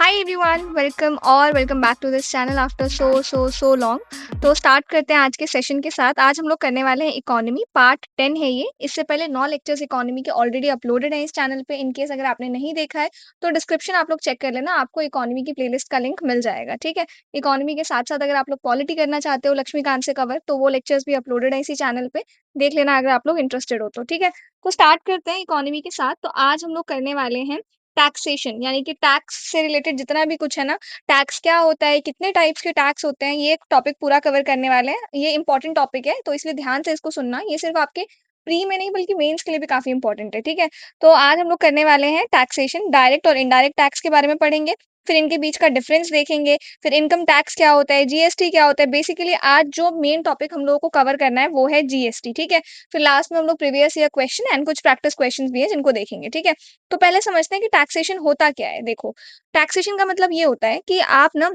Hi everyone welcome back to this channel after so long. तो start करते हैं आज के सेशन के साथ। आज हम लोग करने वाले हैं इकोनॉमी पार्ट 10 है ये। इससे पहले 9 लेक्चर्स इकोनॉमी के ऑलरेडी अपलोडेड हैं इस चैनल पे। इन केस अगर आपने नहीं देखा है तो डिस्क्रिप्शन आप लोग चेक कर लेना, आपको इकोनॉमी की प्लेलिस्ट का लिंक मिल जाएगा। ठीक है, इकोनॉमी के साथ साथ अगर आप लोग पॉलिटी करना चाहते हो लक्ष्मीकांत से कवर, तो वो लेक्चर्स भी अपलोडेड है इसी चैनल पे, देख लेना अगर आप लोग इंटरेस्टेड हो तो। ठीक है, तो स्टार्ट करते हैं इकोनॉमी के साथ। तो आज हम लोग करने वाले हैं टैक्सेशन, यानी कि टैक्स से रिलेटेड जितना भी कुछ है ना, टैक्स क्या होता है, कितने टाइप्स के टैक्स होते हैं, ये एक टॉपिक पूरा कवर करने वाले हैं। ये इंपॉर्टेंट टॉपिक है तो इसलिए ध्यान से इसको सुनना। ये सिर्फ आपके प्री में नहीं बल्कि मेंस के लिए भी काफी इंपॉर्टेंट है। ठीक है, तो आज हम लोग करने वाले हैं टैक्सेशन, डायरेक्ट और इनडायरेक्ट टैक्स के बारे में पढ़ेंगे। फिर इनके बीच का डिफरेंस देखेंगे, फिर इनकम टैक्स क्या होता है, जीएसटी क्या होता है। बेसिकली आज जो मेन टॉपिक हम लोगों को कवर करना है वो है जीएसटी। ठीक है, फिर लास्ट में हम लोग प्रीवियस ईयर क्वेश्चन एंड कुछ प्रैक्टिस क्वेश्चंस भी है जिनको देखेंगे। ठीक है, तो पहले समझते हैं कि टैक्सेशन होता क्या है। देखो, टैक्सेशन का मतलब ये होता है कि आप ना,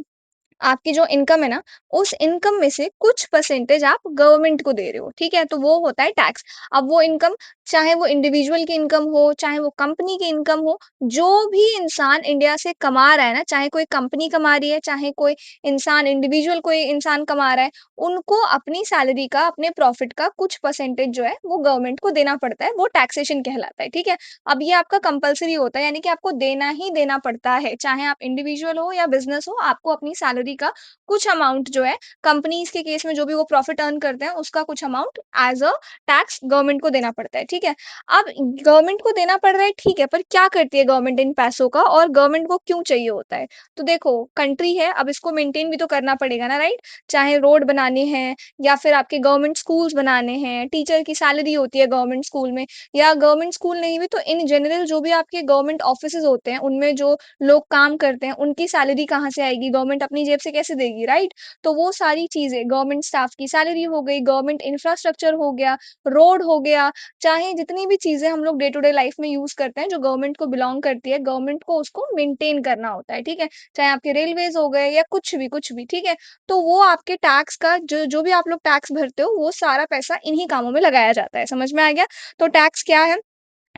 आपकी जो इनकम है ना, उस इनकम में से कुछ परसेंटेज आप गवर्नमेंट को दे रहे हो। ठीक है, तो वो होता है टैक्स। अब वो इनकम, चाहे वो इंडिविजुअल की इनकम हो, चाहे वो कंपनी की इनकम हो, जो भी इंसान इंडिया से कमा रहा है ना, चाहे कोई कंपनी कमा रही है, चाहे कोई इंसान इंडिविजुअल कोई इंसान कमा रहा है, उनको अपनी सैलरी का, अपने प्रॉफिट का कुछ परसेंटेज जो है वो गवर्नमेंट को देना पड़ता है। वो टैक्सेशन कहलाता है। ठीक है, अब ये आपका कंपल्सरी होता है, यानी कि आपको देना ही देना पड़ता है, चाहे आप इंडिविजुअल हो या बिजनेस हो। आपको अपनी सैलरी का कुछ अमाउंट जो है, कंपनीज के केस में जो भी वो प्रॉफिट अर्न करते हैं उसका कुछ amount as a tax government को देना पड़ता है। ठीक है, अब गवर्नमेंट को देना पड़ रहा है, ठीक है, पर क्या करती है गवर्नमेंट इन पैसों का, और गवर्नमेंट को क्यों चाहिए होता है? तो देखो, कंट्री है, अब इसको मेंटेन भी तो करना पड़ेगा ना, राइट? चाहे रोड बनाने हैं, या फिर आपके गवर्नमेंट स्कूल्स बनाने हैं, टीचर की सैलरी होती है गवर्नमेंट स्कूल में, या गवर्नमेंट स्कूल नहीं भी तो इन जनरल जो भी आपके गवर्नमेंट ऑफिसेज होते हैं उनमें जो लोग काम करते हैं उनकी सैलरी कहाँ से आएगी? गवर्नमेंट अपनी जेब से कैसे देगी, राइट? तो वो सारी चीजें, गवर्नमेंट स्टाफ की सैलरी हो गई, गवर्नमेंट इंफ्रास्ट्रक्चर हो गया, रोड हो गया, चाहे जितनी भी चीजें हम लोग डे टू डे लाइफ में यूज करते हैं जो गवर्नमेंट को बिलोंग करती है, गवर्नमेंट को उसको मेंटेन करना होता है। ठीक है, चाहे आपके रेलवेज हो गए या कुछ भी। ठीक है, तो वो आपके टैक्स का जो जो भी आप लोग टैक्स भरते हो वो सारा पैसा इन्हीं कामों में लगाया जाता है। समझ में आ गया? तो टैक्स क्या है?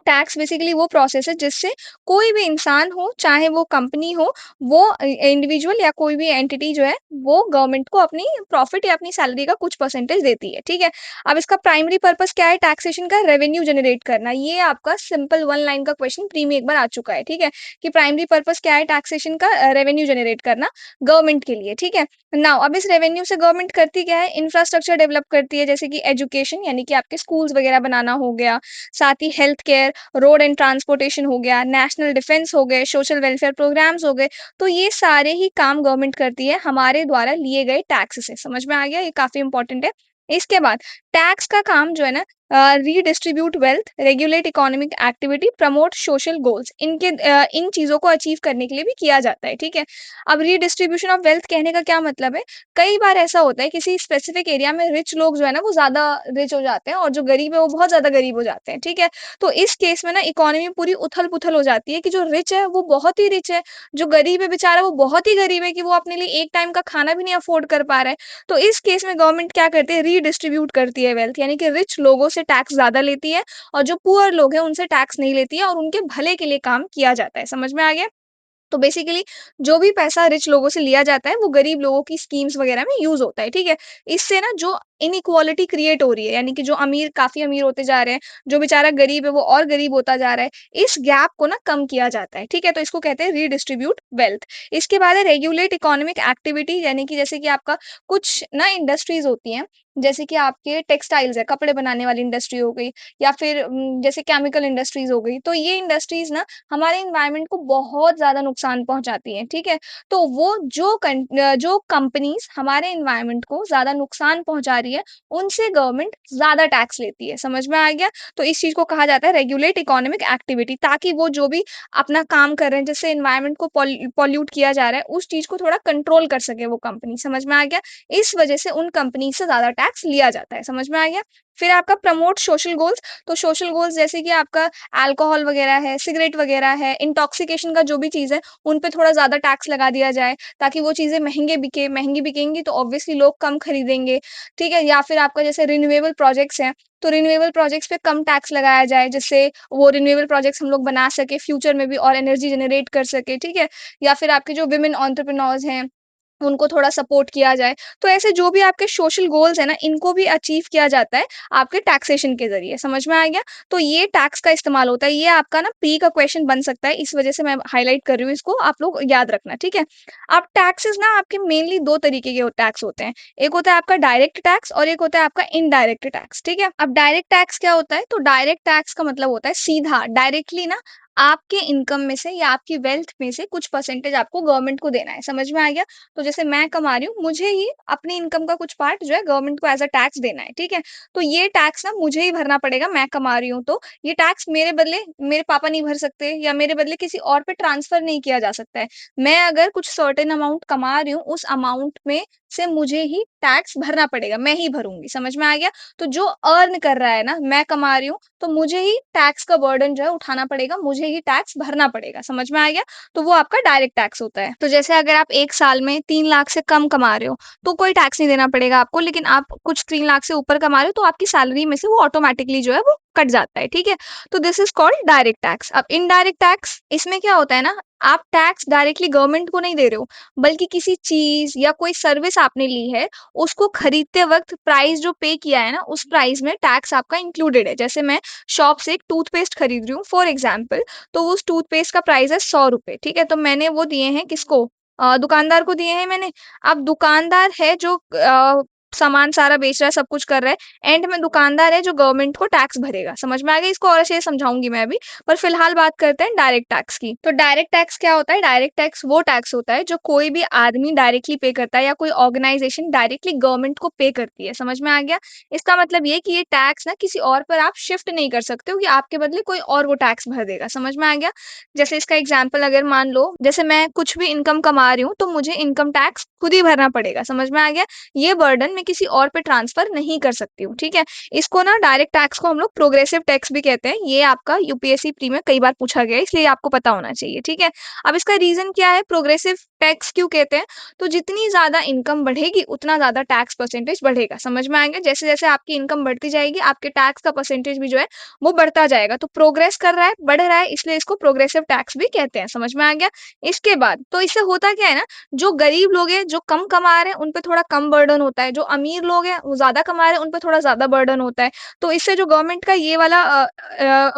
टैक्स बेसिकली वो प्रोसेस है जिससे कोई भी इंसान हो, चाहे वो कंपनी हो, वो इंडिविजुअल या कोई भी एंटिटी जो है, वो गवर्नमेंट को अपनी प्रॉफिट या अपनी सैलरी का कुछ परसेंटेज देती है। ठीक है, अब इसका प्राइमरी पर्पस क्या है टैक्सेशन का? रेवेन्यू जनरेट करना। ये आपका सिंपल वन लाइन का क्वेश्चन प्री में एक बार आ चुका है। ठीक है, कि प्राइमरी पर्पस क्या है टैक्सेशन का? रेवेन्यू जनरेट करना गवर्नमेंट के लिए। ठीक है, नाउ अब इस रेवेन्यू से गवर्नमेंट करती क्या है? इंफ्रास्ट्रक्चर डेवलप करती है, जैसे कि एजुकेशन, यानी कि आपके स्कूल्स वगैरह बनाना हो गया, साथ ही health care, road and transportation हो गया, नेशनल डिफेंस हो गए, सोशल वेलफेयर प्रोग्राम्स हो गए। तो ये सारे ही काम गवर्नमेंट करती है हमारे द्वारा लिए गए टैक्स से। समझ में आ गया? ये काफी इंपॉर्टेंट है। इसके बाद टैक्स का काम जो है ना, redistribute wealth, regulate economic activity, promote social goals, इन चीजों को अचीव करने के लिए भी किया जाता है। ठीक है, अब रीडिस्ट्रीब्यूशन ऑफ वेल्थ कहने का क्या मतलब है? कई बार ऐसा होता है किसी स्पेसिफिक एरिया में रिच लोग जो है ना वो ज्यादा रिच हो जाते हैं और जो गरीब है वो बहुत ज्यादा गरीब हो जाते हैं। ठीक है, तो इस केस में ना इकोनॉमी पूरी उथल-पुथल हो जाती है कि जो रिच है वो बहुत ही रिच है, जो गरीब है बेचारा वो बहुत ही गरीब है कि वो अपने लिए एक टाइम का खाना भी नहीं अफोर्ड कर पा रहा है। तो इस केस में गवर्नमेंट क्या करती है? रीडिस्ट्रीब्यूट करती है वेल्थ, यानी कि रिच लोगों से टैक्स ज़्यादा लेती है और जो पुअर लोग हैं उनसे टैक्स नहीं लेती है और उनके भले के लिए काम किया जाता है। समझ में आ गया? तो बेसिकली जो भी पैसा रिच लोगों से लिया जाता है वो गरीब लोगों की स्कीम्स वगैरह में यूज होता है। ठीक है, इससे ना जो इनइक्वालिटी क्रिएट हो रही है, यानी कि जो अमीर काफी अमीर होते जा रहे हैं, जो बेचारा गरीब है वो और गरीब होता जा रहा है, इस गैप को ना कम किया जाता है। ठीक है, तो इसको कहते हैं रीडिस्ट्रीब्यूट वेल्थ। इसके बाद है रेगुलेट इकोनॉमिक एक्टिविटी, यानी कि जैसे कि आपका कुछ ना इंडस्ट्रीज होती हैं, जैसे कि आपके टेक्सटाइल्स है, कपड़े बनाने वाली इंडस्ट्री हो गई, या फिर जैसे केमिकल इंडस्ट्रीज हो गई, तो ये इंडस्ट्रीज ना हमारे एनवायरनमेंट को बहुत ज़्यादा नुकसान पहुँचाती हैं। ठीक है? तो वो जो कंपनीज़ हमारे एनवायरनमेंट को ज़्यादा नुकसान पहुँचा रही है, उनसे गवर्नमेंट ज़्यादा टैक्स लेती है। समझ में आ गया? तो इस चीज़ को कहा जाता है रेगुलेट इकोनॉमिक एक्टिविटी, ताकि वो जो भी अपना काम कर रहे हैं, जिससे एनवायरनमेंट को पॉल्यूट किया जा रहा है, उस चीज़ को थोड़ा कंट्रोल कर सके वो कंपनी। समझ में आ गया? इस वजह से उन कंपनी से ज़्यादा टैक्स लिया जाता है, समझ में आ गया? फिर आपका प्रमोट सोशल गोल्स, तो सोशल गोल्स जैसे कि आपका अल्कोहल वगैरह है, सिगरेट वगैरह है, इंटॉक्सिकेशन का जो भी चीज़ है, उन पे थोड़ा ज़्यादा टैक्स लगा दिया जाए, ताकि वो चीज़ें महँगी बिकेंगी तो ऑब्वियसली लोग कम खरीदेंगे, ठीक है? या फिर आपका जैसे रिन्यूएबल प्रोजेक्ट्स हैं, तो रिन्यूएबल प्रोजेक्ट्स पे कम टैक्स लगाया जाए, जिससे वो रिन्यूएबल प्रोजेक्ट्स हम लोग बना सकें, फ्यूचर में भी और एनर्जी जनरेट कर सकें, ठीक है? या फिर आपके जो वुमेन एंटरप्रेन्योर्स हैं, उनको थोड़ा सपोर्ट किया जाए। तो ऐसे जो भी आपके सोशल गोल्स हैं ना, इनको भी अचीव किया जाता है आपके टैक्सेशन के ज़रिए, समझ में आ गया? तो ये टैक्स का इस्तेमाल होता है, ये आपका ना प्री का क्वेश्चन बन सकता है, इस वजह से मैं हाइलाइट कर रही हूँ इसको, आप लोग याद रखना, ठीक है? अब टैक्सेस ना आपके मेनली 2 तरीके के टैक्स होते हैं। एक होता है आपका डायरेक्ट टैक्स और एक होता है आपका इनडायरेक्ट टैक्स, ठीक है? अब डायरेक्ट टैक्स क्या होता है? तो डायरेक्ट टैक्स का मतलब होता है सीधा, डायरेक्टली ना आपके इनकम में से या आपकी वेल्थ में से कुछ परसेंटेज आपको गवर्नमेंट को देना है, समझ में आ गया? तो जैसे मैं कमा रही हूँ, मुझे ही अपनी इनकम का कुछ पार्ट जो है गवर्नमेंट को एज़ अ टैक्स देना है, ठीक है? तो ये टैक्स ना मुझे ही भरना पड़ेगा, मैं कमा रही हूँ तो। ये टैक्स मेरे बदले मेरे पापा नहीं भर सकते या मेरे बदले किसी और पे ट्रांसफ़र नहीं किया जा सकता है। मैं अगर कुछ सर्टेन अमाउंट कमा रही हूँ, उस अमाउंट में से मुझे ही टैक्स भरना पड़ेगा, मैं ही भरूँगी, समझ में आ गया? तो जो अर्न कर रहा है ना, मैं कमा रही हूँ, तो मुझे ही टैक्स का बर्डन जो है उठाना पड़ेगा, मुझे ही टैक्स भरना पड़ेगा, समझ में आ गया? तो वो आपका डायरेक्ट टैक्स होता है। तो जैसे अगर आप 1 साल में 3 लाख से कम कमा रहे हो, तो कोई टैक्स नहीं देना पड़ेगा आपको, लेकिन आप कुछ 3 लाख से ऊपर कमा रहे हो, तो आपकी सैलरी में से वो ऑटोमैटिकली जो है वो कट जाता है, ठीक है? तो this is called direct tax. अब इनडायरेक्ट टैक्स, इसमें क्या होता है ना, आप टैक्स डायरेक्टली गवर्नमेंट को नहीं दे रहे हो, बल्कि किसी चीज़ या कोई सर्विस आपने ली है, उसको खरीदते वक़्त प्राइस जो पे किया है ना, उस प्राइस में टैक्स आपका इंक्लूडेड है। जैसे मैं शॉप से एक टूथपेस्ट खरीद रही हूँ फॉर एग्ज़ाम्पल, तो उस टूथपेस्ट का प्राइस है ₹100, ठीक है? तो मैंने वो दिए हैं किसको? दुकानदार को दिए हैं मैंने। अब दुकानदार है जो सामान सारा बेच रहा है, सब कुछ कर रहा है, एंड में दुकानदार है जो गवर्नमेंट को टैक्स भरेगा। समझ में आ गया? इसको और अच्छे से समझाऊँगी मैं अभी, पर फिलहाल बात करते हैं डायरेक्ट टैक्स की। तो डायरेक्ट टैक्स क्या होता है? डायरेक्ट टैक्स वो टैक्स होता है जो कोई भी आदमी डायरेक्टली पे करता है या कोई ऑर्गनाइज़ेशन डायरेक्टली गवर्नमेंट को पे करती है। समझ में आ गया? इसका मतलब ये है कि ये टैक्स ना किसी और पर आप शिफ्ट नहीं कर सकते हो कि आपके बदले कोई और वो टैक्स भर देगा। समझ में आ गया? जैसे इसका एग्ज़ाम्पल अगर मान लो, जैसे मैं कुछ भी इनकम कमा रही हूँ, तो मुझे इनकम टैक्स खुद ही भरना पड़ेगा। समझ में आ गया? ये बर्डन मैं किसी और पे ट्रांसफ़र नहीं कर सकती हूँ, ठीक है? इसको ना डायरेक्ट टैक्स को हम लोग प्रोग्रेसिव टैक्स भी कहते हैं। ये आपका यूपीएससी प्री में कई बार पूछा गया है, इसलिए आपको पता होना चाहिए, ठीक है? अब इसका रीज़न क्या है? प्रोग्रेसिव टैक्स क्यों कहते हैं? तो जितनी ज़्यादा इनकम बढ़ेगी, उतना ज़्यादा टैक्स परसेंटेज बढ़ेगा। समझ में आ गया? जैसे-जैसे आपकी इनकम बढ़ती जाएगी, आपके टैक्स का परसेंटेज भी जो है, वो बढ़ता जाएगा। तो प्रोग्रेस कर रहा है, बढ़ रहा है, इसलिए इसको प्रोग्रेसिव टैक्स भी कहते हैं। समझ में आ गया? इसके बाद तो इससे होता क्या है ना, जो गरीब लोग हैं, जो कम कमा रहे हैं, उन पे थोड़ा कम बर्डन होता है। जो अमीर लोग हैं, वो ज़्यादा कमा रहे हैं, उन पे थोड़ा ज़्यादा बर्डन होता है। तो इससे जो गवर्नमेंट का ये वाला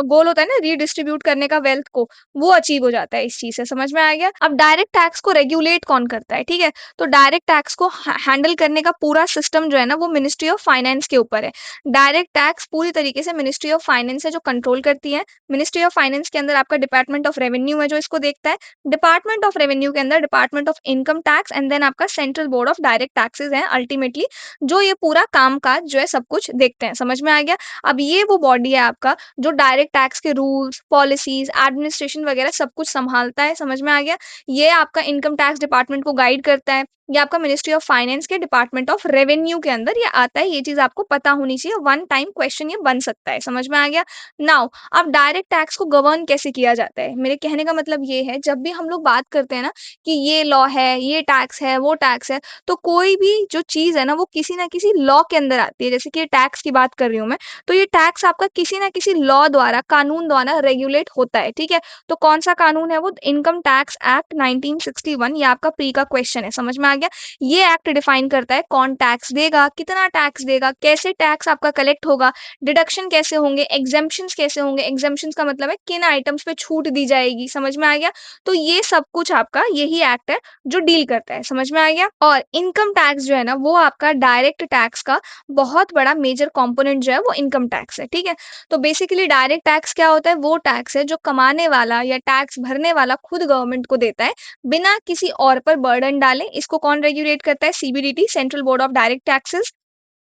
गोल होता है ना, रीडिस्ट्रीब्यूट करने का वेल्थ को, वो अचीव हो जाता है इस चीज़ से। समझ में आ गया? अब डायरेक्ट टैक्स को रेगुलेट कौन करता है, ठीक है? तो डायरेक्ट टैक्स को हैंडल करने का पूरा सिस्टम जो है ना, वो मिनिस्ट्री ऑफ फाइनेंस के ऊपर है। डायरेक्ट टैक्स पूरी तरीके से मिनिस्ट्री ऑफ फाइनेंस है जो कंट्रोल करती है। मिनिस्ट्री ऑफ फाइनेंस के अंदर आपका डिपार्टमेंट ऑफ रेवेन्यू है जो इसको देखता है। डिपार्टमेंट ऑफ रेवेन्यू के अंदर department of income tax and then आपका central board of direct taxes है अल्टीमेटली, जो ये पूरा काम-काज जो है सब कुछ देखते हैं। समझ में आ गया? अब ये वो बॉडी है आपका जो डायरेक्ट टैक्स के रूल्स, पॉलिसीज़, एडमिनिस्ट्रेशन वगैरह सब कुछ सँभालता है। समझ में आ गया? ये आपका इनकम टैक्स डिपार्टमेंट को गाइड करता है। ये आपका मिनिस्ट्री ऑफ फाइनेंस के डिपार्टमेंट ऑफ रेवेन्यू के अंदर ये आता है। ये चीज़ आपको पता होनी चाहिए। वन टाइम क्वेश्चन ये बन सकता है। समझ में आ गया? नाउ अब डायरेक्ट टैक्स को गवर्न कैसे किया जाता है? मेरे कहने का मतलब ये है, जब भी हम लोग बात करते हैं ना कि ये लॉ है, ये टैक्स है, वो टैक्स है, तो कोई भी जो चीज़ है ना, वो किसी न किसी लॉ के अंदर आती है। जैसे कि ये टैक्स की बात कर रही हूँ मैं, तो ये टैक्स आपका किसी न किसी लॉ द्वारा, कानून द्वारा रेगुलेट होता है, ठीक है? तो कौन-सा कानून है वो? इनकम टैक्स एक्ट 1961, ये आपका प्री का क्वेश्चन है, समझ में आ गया? ये एक्ट डिफाइन करता है कौन टैक्स देगा, कितना टैक्स देगा, कैसे टैक्स आपका कलेक्ट होगा, डिडक्शन कैसे होंगे, एग्ज़ेम्पशंस कैसे होंगे। एग्ज़ेम्पशंस का मतलब है किन आइटम्स पे छूट दी जाएगी, समझ में आ गया? तो ये सब कुछ आपका यही एक्ट है जो डील करता है, समझ में आ गया? और इनकम टैक्स जो है ना, वो आपका डायरेक्ट टैक्स का बहुत बड़ा मेजर कंपोनेंट जो है वो इनकम टैक्स है, ठीक है? तो बेसिकली डायरेक्ट टैक्स क्या होता है? वो टैक्स है जो कमाने वाला या टैक्स भरने वाला खुद गवर्नमेंट को देता है, बिना किसी और पर बर्डन डाले। इसको कौन रेगुलेट करता है? CBDT, central board of direct taxes.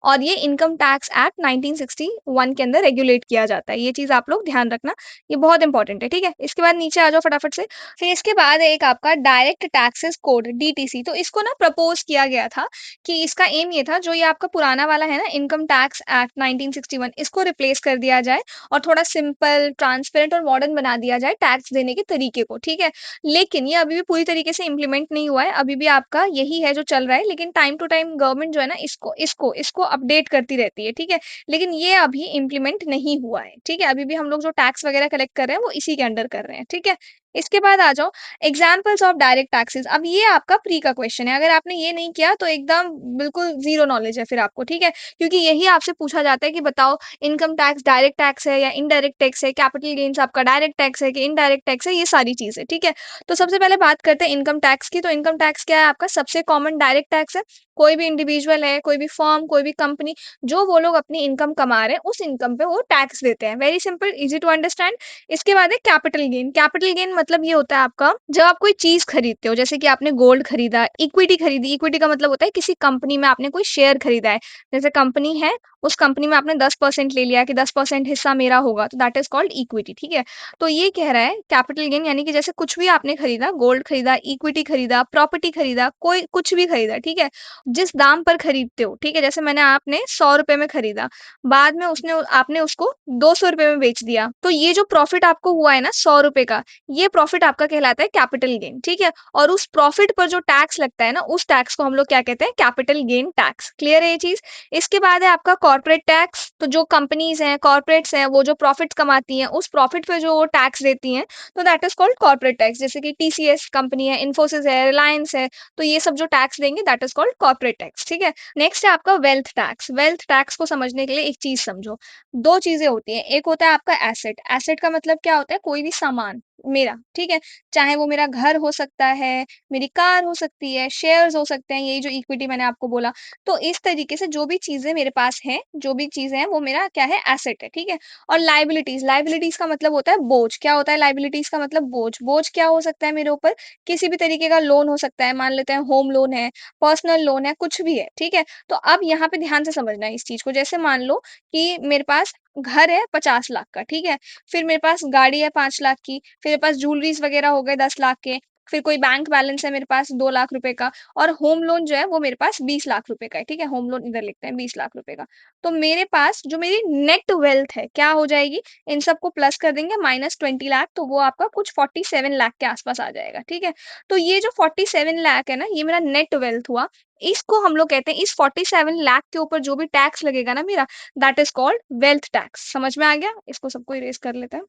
और ये इनकम टैक्स एक्ट 1961 के अंदर रेगुलेट किया जाता है। ये चीज़ आप लोग ध्यान रखना, ये बहुत इंपॉर्टेंट है, ठीक है? इसके बाद नीचे आ जाओ फटाफट से। फिर इसके बाद है एक आपका डायरेक्ट टैक्सेस कोड डीटीसी, तो इसको ना प्रपोज़ किया गया था कि इसका एम ये था, जो ये आपका पुराना वाला है ना इनकम टैक्स एक्ट 1961, इसको रिप्लेस कर दिया जाए और थोड़ा सिंपल, ट्रांसपेरेंट और मॉडर्न बना दिया जाए टैक्स देने के तरीके को, ठीक है? लेकिन ये अभी भी पूरी तरीके से इम्प्लीमेंट नहीं हुआ है, अभी भी आपका यही है जो चल रहा है, लेकिन टाइम टू टाइम गवर्नमेंट जो है ना इसको अपडेट करती रहती है, ठीक है? लेकिन ये अभी इम्प्लीमेंट नहीं हुआ है, ठीक है? अभी भी हम लोग जो टैक्स वगैरह कलेक्ट कर रहे हैं, वो इसी के अंडर कर रहे हैं, ठीक है? इसके बाद आ जाओ एग्जाम्पल्स ऑफ डायरेक्ट टैक्सेस। अब ये आपका प्री का क्वेश्चन है, अगर आपने ये नहीं किया तो एकदम बिल्कुल ज़ीरो नॉलेज है फिर आपको, ठीक है? क्योंकि यही आपसे पूछा जाता है कि बताओ इनकम टैक्स डायरेक्ट टैक्स है या इनडायरेक्ट टैक्स है, कैपिटल गेन्स आपका डायरेक्ट टैक्स है कि इनडायरेक्ट टैक्स है, ये सारी चीज़ें, ठीक है? तो सबसे पहले बात करते हैं इनकम टैक्स की, तो इनकम टैक्स क्या है आपका सबसे कॉमन डायरेक्ट टैक्स है। कोई भी इंडिविजुअल है, कोई भी फर्म, कोई भी कंपनी, जो वो लोग अपनी इनकम कमा रहे हैं, उस इनकम पे वो टैक्स देते हैं। Very simple, easy to understand. इसके बाद है कैपिटल गेन। कैपिटल गेन मतलब ये होता है आपका जब आप कोई चीज़ खरीदते हो, जैसे कि आपने गोल्ड खरीदा, इक्विटी खरीदी, इक्विटी का मतलब होता है किसी कंपनी में आपने कोई शेयर खरीदा है। जैसे कंपनी है, उस कंपनी में आपने 10% ले लिया कि 10% हिस्सा मेरा होगा, तो दैट इज़ कॉल्ड इक्विटी, ठीक है? तो ये कह रहा है कैपिटल गेन यानी कि जैसे कुछ भी आपने खरीदा, गोल्ड खरीदा, इक्विटी खरीदा, प्रॉपर्टी खरीदा, कोई कुछ भी खरीदा, ठीक है? जिस दाम पर खरीदते हो, ठीक है? जैसे मैंने आपने ₹100 में खरीदा, बाद में उसने आपने उसको ₹200 में बेच दिया, तो ये जो प्रॉफिट आपको हुआ है ना ₹100 का, ये प्रॉफिट आपका कहलाता है कैपिटल गेन, ठीक है? और उस प्रॉफिट पर जो टैक्स लगता है ना, उस टैक्स को हम लोग क्या कहते हैं? Capital gain tax. क्लियर है ये चीज़? इसके बाद है आपका कॉर्पोरेट टैक्स, तो जो कंपनीज़ हैं, कॉर्पोरेट्स हैं, वो जो प्रॉफिट्स कमाती हैं, उस प्रॉफिट पे जो वो टैक्स देती हैं, तो that is called corporate tax. जैसे कि टीसीएस कंपनी है, इन्फोसिस है, रिलायंस है, तो ये सब जो टैक्स देंगे that is called corporate tax, ठीक है? नेक्स्ट है आपका वेल्थ टैक्स। वेल्थ टैक्स को समझने के लिए एक चीज़ समझो, 2 चीज़ें होती हैं, एक होता है आपका एसेट। एसेट का मतलब क्या होता है? कोई भी सामान मेरा, ठीक है? चाहे वो मेरा घर हो सकता है, मेरी कार हो सकती है, शेयर्स हो सकते हैं, यही जो इक्विटी मैंने आपको बोला। तो इस तरीके से जो भी चीज़ें मेरे पास हैं, जो भी चीज़ें हैं, वो मेरा क्या है? एसेट है, ठीक है? और लायबिलिटीज़, लायबिलिटीज़ का मतलब होता है बोझ। क्या होता है लायबिलिटीज़ का मतलब? बोझ। बोझ क्या हो सकता है मेरे ऊपर? किसी भी तरीके का लोन हो सकता है, मान लेते हैं होम लोन है, पर्सनल लोन है, कुछ भी है, ठीक है? तो अब यहाँ पे ध्यान से समझना है इस चीज़ को। जैसे मान लो कि मेरे पास घर है 50 लाख का, ठीक है? फिर मेरे पास गाड़ी है 5 लाख की, फिर मेरे पास ज्वेलरीज़ वग़ैरह हो गए 10 लाख के, फिर कोई बैंक बैलेंस है मेरे पास 2 लाख रुपए का और होम लोन जो है वो मेरे पास 20 लाख रुपए का है, ठीक है? होम लोन इधर लिखते हैं 20 लाख रुपए का। तो मेरे पास जो मेरी नेट वेल्थ है, क्या हो जाएगी? इन सबको प्लस कर देंगे माइनस 20 लाख, तो वो आपका कुछ 47 लाख के आस-पास आ जाएगा, ठीक है? तो ये जो 47 लाख है ना, ये मेरा नेट वेल्थ हुआ। इसको हम लोग कहते हैं, इस 47 लाख के ऊपर जो भी टैक्स लगेगा ना मेरा, that is called wealth tax. समझ में आ गया? इसको सबको इरेज़ कर लेते हैं।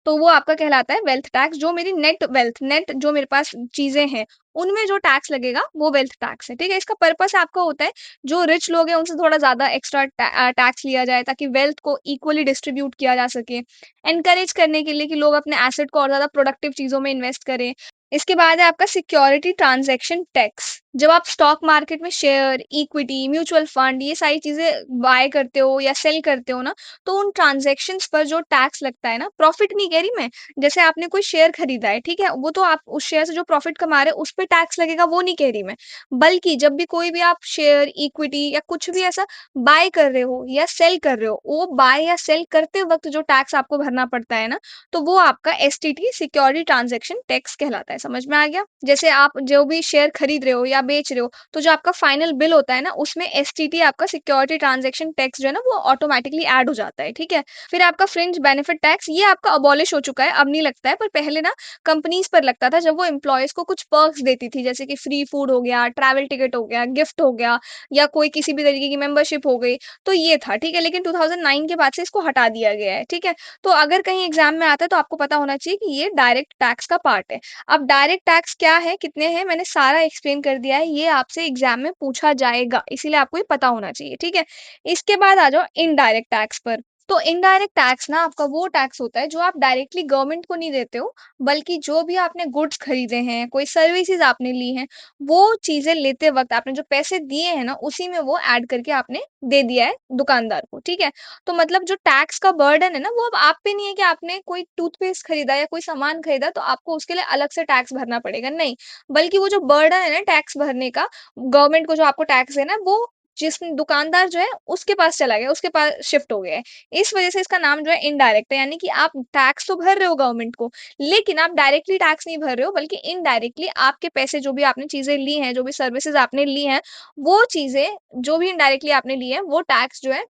तो वो आपका कहलाता है वेल्थ टैक्स। जो मेरी नेट वेल्थ, नेट जो मेरे पास चीज़ें हैं, उनमें जो टैक्स लगेगा वो वेल्थ टैक्स है, ठीक है? इसका पर्पस आपका होता है जो रिच लोग हैं उनसे थोड़ा ज़्यादा एक्स्ट्रा टैक्स लिया जाए ताकि वेल्थ को इक्वली डिस्ट्रीब्यूट किया जा सके। एनकरेज करने के लिए कि लोग अपने एसेट को और ज़्यादा प्रोडक्टिव चीज़ों में इन्वेस्ट करें। इसके बाद है आपका सिक्योरिटी ट्रांज़ैक्शन टैक्स। जब आप स्टॉक मार्केट में शेयर, इक्विटी, म्यूचुअल फंड ये सारी चीज़ें बाय करते हो या सेल करते हो ना, तो उन ट्रांज़ैक्शंस पर जो टैक्स लगता है ना, प्रॉफ़िट नहीं कह रही मैं, जैसे आपने कोई शेयर खरीदा है, ठीक है? वो तो आप उस शेयर से जो प्रॉफ़िट कमा रहे हो, उस पे टैक्स लगेगा, वो नहीं कह रही मैं। बल्कि जब भी कोई भी आप शेयर, इक्विटी या कुछ भी ऐसा बाय कर रहे हो या सेल कर रहे हो, वो बाय या सेल करते वक़्त जो टैक्स आपको भरना पड़ता है ना, तो वो आपका एसटीटी सिक्योरिटी ट्रांज़ैक्शन टैक्स कहलाता है। समझ में आ गया? जैसे आप जो भी शेयर खरीद रहे हो या बेच रहे हो, तो जो आपका फाइनल बिल होता है ना, उसमें एसटीटी आपका सिक्योरिटी ट्रांज़ैक्शन टैक्स जो है ना, वो ऑटोमैटिकली ऐड हो जाता है, ठीक है? फिर आपका फ्रिंज बेनिफिट टैक्स, ये आपका अबॉलिश हो चुका है, अब नहीं लगता है, पर पहले ना कंपनीज़ पर लगता था जब वो एम्प्लॉइज़ को कुछ पर्क्स देती थी, जैसे कि फ्री फूड हो गया, ट्रैवल टिकट हो गया, गिफ्ट हो गया या कोई किसी भी तरीके की मेंबरशिप हो गई, तो ये था, ठीक है? लेकिन 2009 के बाद से इसको हटा दिया गया है, ठीक है? तो अगर कहीं एग्ज़ाम में आता है तो आपको पता होना चाहिए कि ये डायरेक्ट टैक्स का पार्ट है। अब डायरेक्ट टैक्स क्या है, कितने हैं, मैंने सारा एक्सप्लेन कर दिया है, ये आपसे एग्ज़ाम में पूछा जाएगा, इसीलिए आपको ये पता होना चाहिए, ठीक है? इसके बाद आ जाओ इनडायरेक्ट टैक्स पर। तो इनडायरेक्ट टैक्स ना आपका वो टैक्स होता है जो आप डायरेक्टली गवर्नमेंट को नहीं देते हो, बल्कि जो भी आपने गुड्स खरीदे हैं, कोई सर्विसेज़ आपने ली हैं, वो चीज़ें लेते वक़्त आपने जो पैसे दिए हैं ना, उसी में वो ऐड करके आपने दे दिया है दुकानदार को, ठीक है? तो मतलब जो टैक्स का बर्डन है ना, वो अब आप पे नहीं है कि आपने कोई टूथपेस्ट खरीदा या कोई सामान खरीदा तो आपको उसके लिए अलग से टैक्स भरना पड़ेगा, नहीं। बल्कि वो जो बर्डन है ना टैक्स भरने का, गवर्नमेंट को जो आपको टैक्स देना है, वो जिस दुकानदार जो है उसके पास चला गया, उसके पास शिफ्ट हो गया है। इस वजह से इसका नाम जो है इनडायरेक्ट है, यानी कि आप टैक्स तो भर रहे हो गवर्नमेंट को, लेकिन आप डायरेक्टली टैक्स नहीं भर रहे हो, बल्कि इनडायरेक्टली आपके पैसे जो भी आपने चीज़ें ली हैं, जो भी सर्विसेज़ आपने ली हैं, वो चीज़ें जो भी इनडायरेक्टली आपने ली है, वो टैक्स जो है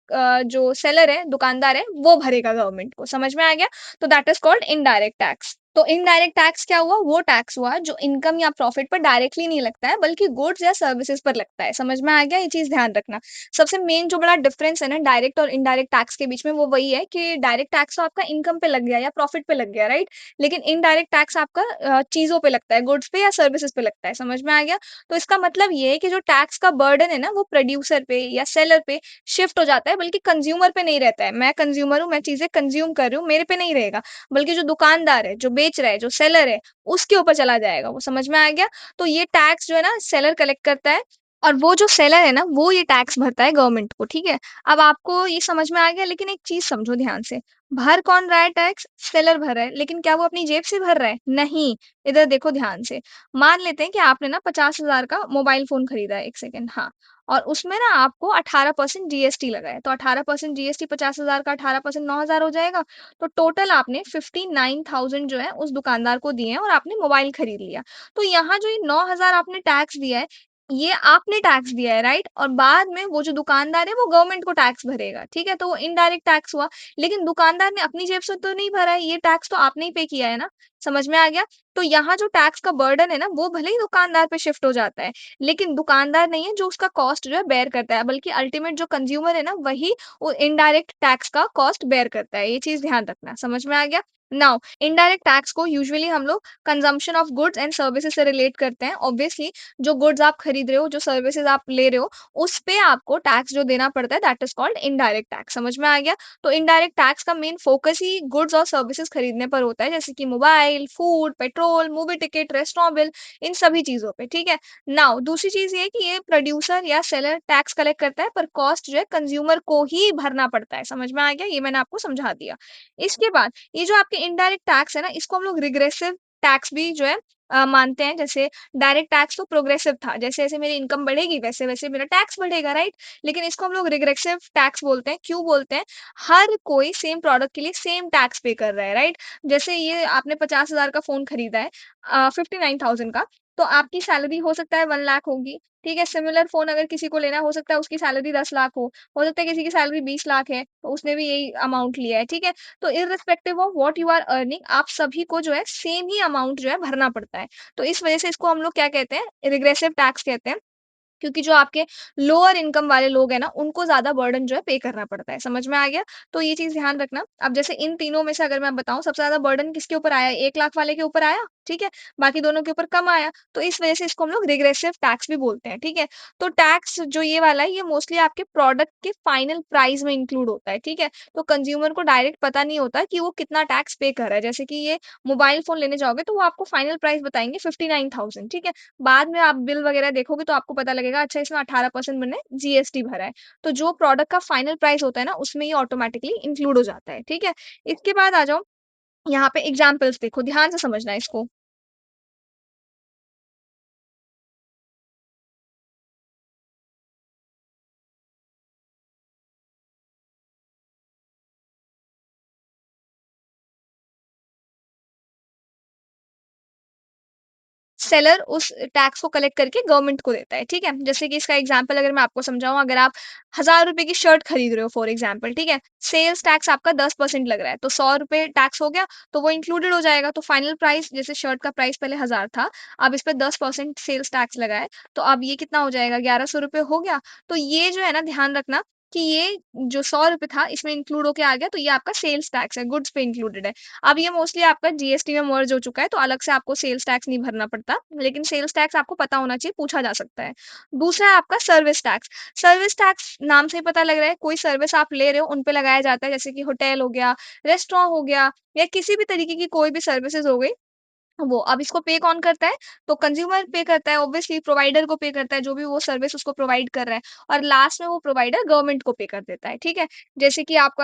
जो सेलर है, दुकानदार है, वो भरेगा गवर्नमेंट को। समझ में आ गया? तो that is called indirect tax. तो इनडायरेक्ट टैक्स क्या हुआ? वो टैक्स हुआ जो इनकम या प्रॉफिट पर डायरेक्टली नहीं लगता है, बल्कि गुड्स या सर्विसेज पर लगता है। समझ में आ गया? ये चीज़ ध्यान रखना। सबसे मेन जो बड़ा डिफरेंस है ना डायरेक्ट और इनडायरेक्ट टैक्स के बीच में, वो वही है कि डायरेक्ट टैक्स तो आपका इनकम पे लग गया या प्रॉफिट पे लग गया, राइट? लेकिन इनडायरेक्ट टैक्स आपका चीज़ों पे लगता है, गुड्स पे या सर्विसेज पे लगता है। समझ में आ गया? तो इसका मतलब ये है कि जो टैक्स का बर्डन है ना, वो प्रोड्यूसर पे या सेलर पे शिफ्ट हो जाता है, बल्कि कंज्यूमर पे नहीं रहता है। मैं कंज्यूमर हूँ, मैं चीज़ें कंज़्यूम कर रही हूँ, मेरे पे नहीं रहेगा, बल्कि जो दुकानदार है, जो बेच रहा है, जो सेलर है, उसके ऊपर चला जाएगा वो। समझ में आ गया? तो ये टैक्स जो है ना सेलर कलेक्ट करता है, और वो जो सेलर है ना, वो ये टैक्स भरता है गवर्नमेंट को, ठीक है? अब आपको ये समझ में आ गया, लेकिन एक चीज़ समझो ध्यान से, भर कौन रहा है टैक्स? सेलर भर रहा है, लेकिन क्या वो अपनी जेब से भर रहा है? नहीं। इधर देखो ध्यान से, मान लेते हैं कि आपने ना 50,000 का मोबाइल फ़ोन खरीदा है, 1 सेकंड, हाँ, और उसमें ना आपको 18% जीएसटी लगा है, तो 18% जीएसटी 50,000 का 18% 9,000 हो जाएगा। तो टोटल आपने 59,000 जो है उस दुकानदार को दिए हैं और आपने मोबाइल खरीद लिया। तो यहाँ जो ये 9,000 आपने टैक्स दिया है, ये आपने टैक्स दिया है, राइट? और बाद में वो जो दुकानदार है वो गवर्नमेंट को टैक्स भरेगा, ठीक है? तो वो इनडायरेक्ट टैक्स हुआ, लेकिन दुकानदार ने अपनी जेब से तो नहीं भरा है, ये टैक्स तो आपने ही पे किया है ना। समझ में आ गया? तो यहाँ जो टैक्स का बर्डन है ना, वो भले ही दुकानदार पे शिफ्ट हो जाता है, लेकिन दुकानदार नहीं है जो उसका कॉस्ट जो है बेयर करता है, बल्कि अल्टीमेट जो कंज्यूमर है ना, वही वो इनडायरेक्ट टैक्स का कॉस्ट बेयर करता है। ये चीज़ ध्यान रखना। समझ में आ गया? नाउ इनडायरेक्ट टैक्स को यूजुअली हम लोग consumption of goods and services से रिलेट करते हैं। ऑब्वियसली जो गुड्स आप खरीद रहे हो, जो सर्विसेज आप ले रहे हो, उस पे आपको टैक्स जो देना पड़ता है, that is called indirect tax. समझ में आ गया? तो इनडायरेक्ट टैक्स का मेन फोकस ही गुड्स और सर्विसेज खरीदने पर होता है, जैसे कि mobile, food, petrol, movie ticket, restaurant bill, इन सभी चीज़ों पे, ठीक है? नाउ दूसरी चीज़ ये है कि ये प्रोड्यूसर या सेलर टैक्स कलेक्ट करता है, पर कॉस्ट जो है कंज्यूमर को ही भरना पड़ता है। समझ में आ गया? ये मैंने आपको समझा दिया। इसके बाद ये जो आपके इनडायरेक्ट टैक्स है ना, इसको हम लोग रिग्रेसिव टैक्स भी जो है मानते हैं। जैसे डायरेक्ट टैक्स तो प्रोग्रेसिव था, जैसे-जैसे मेरी इनकम बढ़ेगी वैसे-वैसे मेरा टैक्स बढ़ेगा, राइट? लेकिन इसको हम लोग रिग्रेसिव टैक्स बोलते हैं। क्यों बोलते हैं? हर कोई सेम प्रोडक्ट के लिए सेम टैक्स पे कर रहा है, राइट? जैसे ये आपने 50,000 का फ़ोन खरीदा है 59,000 का, तो आपकी सैलरी हो सकता है 1 लाख होगी, ठीक है? सिमिलर फ़ोन अगर किसी को लेना है, हो सकता है उसकी सैलरी 10 लाख हो सकता है किसी की सैलरी 20 लाख है, तो उसने भी यही अमाउंट लिया है, ठीक है? तो irrespective of what you are earning, आप सभी को जो है सेम ही अमाउंट जो है भरना पड़ता है। तो इस वजह से इसको हम लोग क्या कहते हैं? रिग्रेसिव टैक्स कहते हैं। क्योंकि जो आपके लोअर इनकम वाले लोग हैं ना, उनको ज़्यादा बर्डन जो है पे करना पड़ता है। समझ में आ गया? तो ये चीज़ ध्यान रखना। अब जैसे इन तीनों में से अगर मैं बताऊँ, सबसे ज़्यादा बर्डन किसके ऊपर आया है? 1 लाख वाले के ऊपर आया, ठीक है? बाकी दोनों के ऊपर कम आया। तो इस वजह से इसको हम लोग रिग्रेसिव टैक्स भी बोलते हैं, ठीक है? तो टैक्स जो ये वाला है, ये मोस्टली आपके प्रोडक्ट के फाइनल प्राइस में इंक्लूड होता है, ठीक है? तो कंज्यूमर को डायरेक्ट पता नहीं होता कि वो कितना टैक्स पे कर रहा है। जैसे कि ये मोबाइल फ़ोन लेने जाओगे, तो वो आपको फाइनल प्राइस बताएँगे 59,000, ठीक है? बाद में आप बिल वगैरह देखोगे तो आपको पता लगेगा, अच्छा इसमें 18% मैंने जीएसटी भरा है। तो जो प्रोडक्ट का फाइनल प्राइस होता है ना, उसमें ये ऑटोमैटिकली इंक्लूड हो जाता है, ठीक है? इसके बाद आ जाओ, यहाँ पे एग्ज़ाम्पल्स देखो, ध्यान से समझना है इसको। सेलर उस टैक्स को कलेक्ट करके गवर्नमेंट को देता है, ठीक है? जैसे कि इसका एग्ज़ाम्पल अगर मैं आपको समझाऊँ, अगर आप ₹1000 की शर्ट खरीद रहे हो फॉर एग्ज़ाम्पल, ठीक है? सेल्स टैक्स आपका 10% लग रहा है, तो ₹100 टैक्स हो गया, तो वो इंक्लूडेड हो जाएगा। तो फाइनल प्राइस, जैसे शर्ट का प्राइस पहले 1000 था, अब इस पे 10% सेल्स टैक्स लगा है, तो अब ये कितना हो जाएगा? ₹1100 हो गया। तो ये जो है ना, ध्यान रखना कि ये जो ₹100 था, इसमें इंक्लूड होके आ गया, तो ये आपका सेल्स टैक्स है, गुड्स पे इंक्लूडेड है। अब ये मोस्टली आपका जीएसटी में मर्ज हो चुका है, तो अलग से आपको सेल्स टैक्स नहीं भरना पड़ता, लेकिन सेल्स टैक्स आपको पता होना चाहिए, पूछा जा सकता है। दूसरा है आपका सर्विस टैक्स। सर्विस टैक्स नाम से ही पता लग रहा है, कोई सर्विस आप ले रहे हो, उन पे लगाया जाता है, जैसे कि होटल हो गया, रेस्टोरेंट हो गया, या किसी भी तरीके की कोई भी सर्विसेज़ हो गई, वो। अब इसको पे कौन करता है? तो कंज्यूमर पे करता है, ऑब्वियसली प्रोवाइडर को पे करता है, जो भी वो सर्विस उसको प्रोवाइड कर रहा है, और लास्ट में वो प्रोवाइडर गवर्नमेंट को पे कर देता है, ठीक है? जैसे कि आप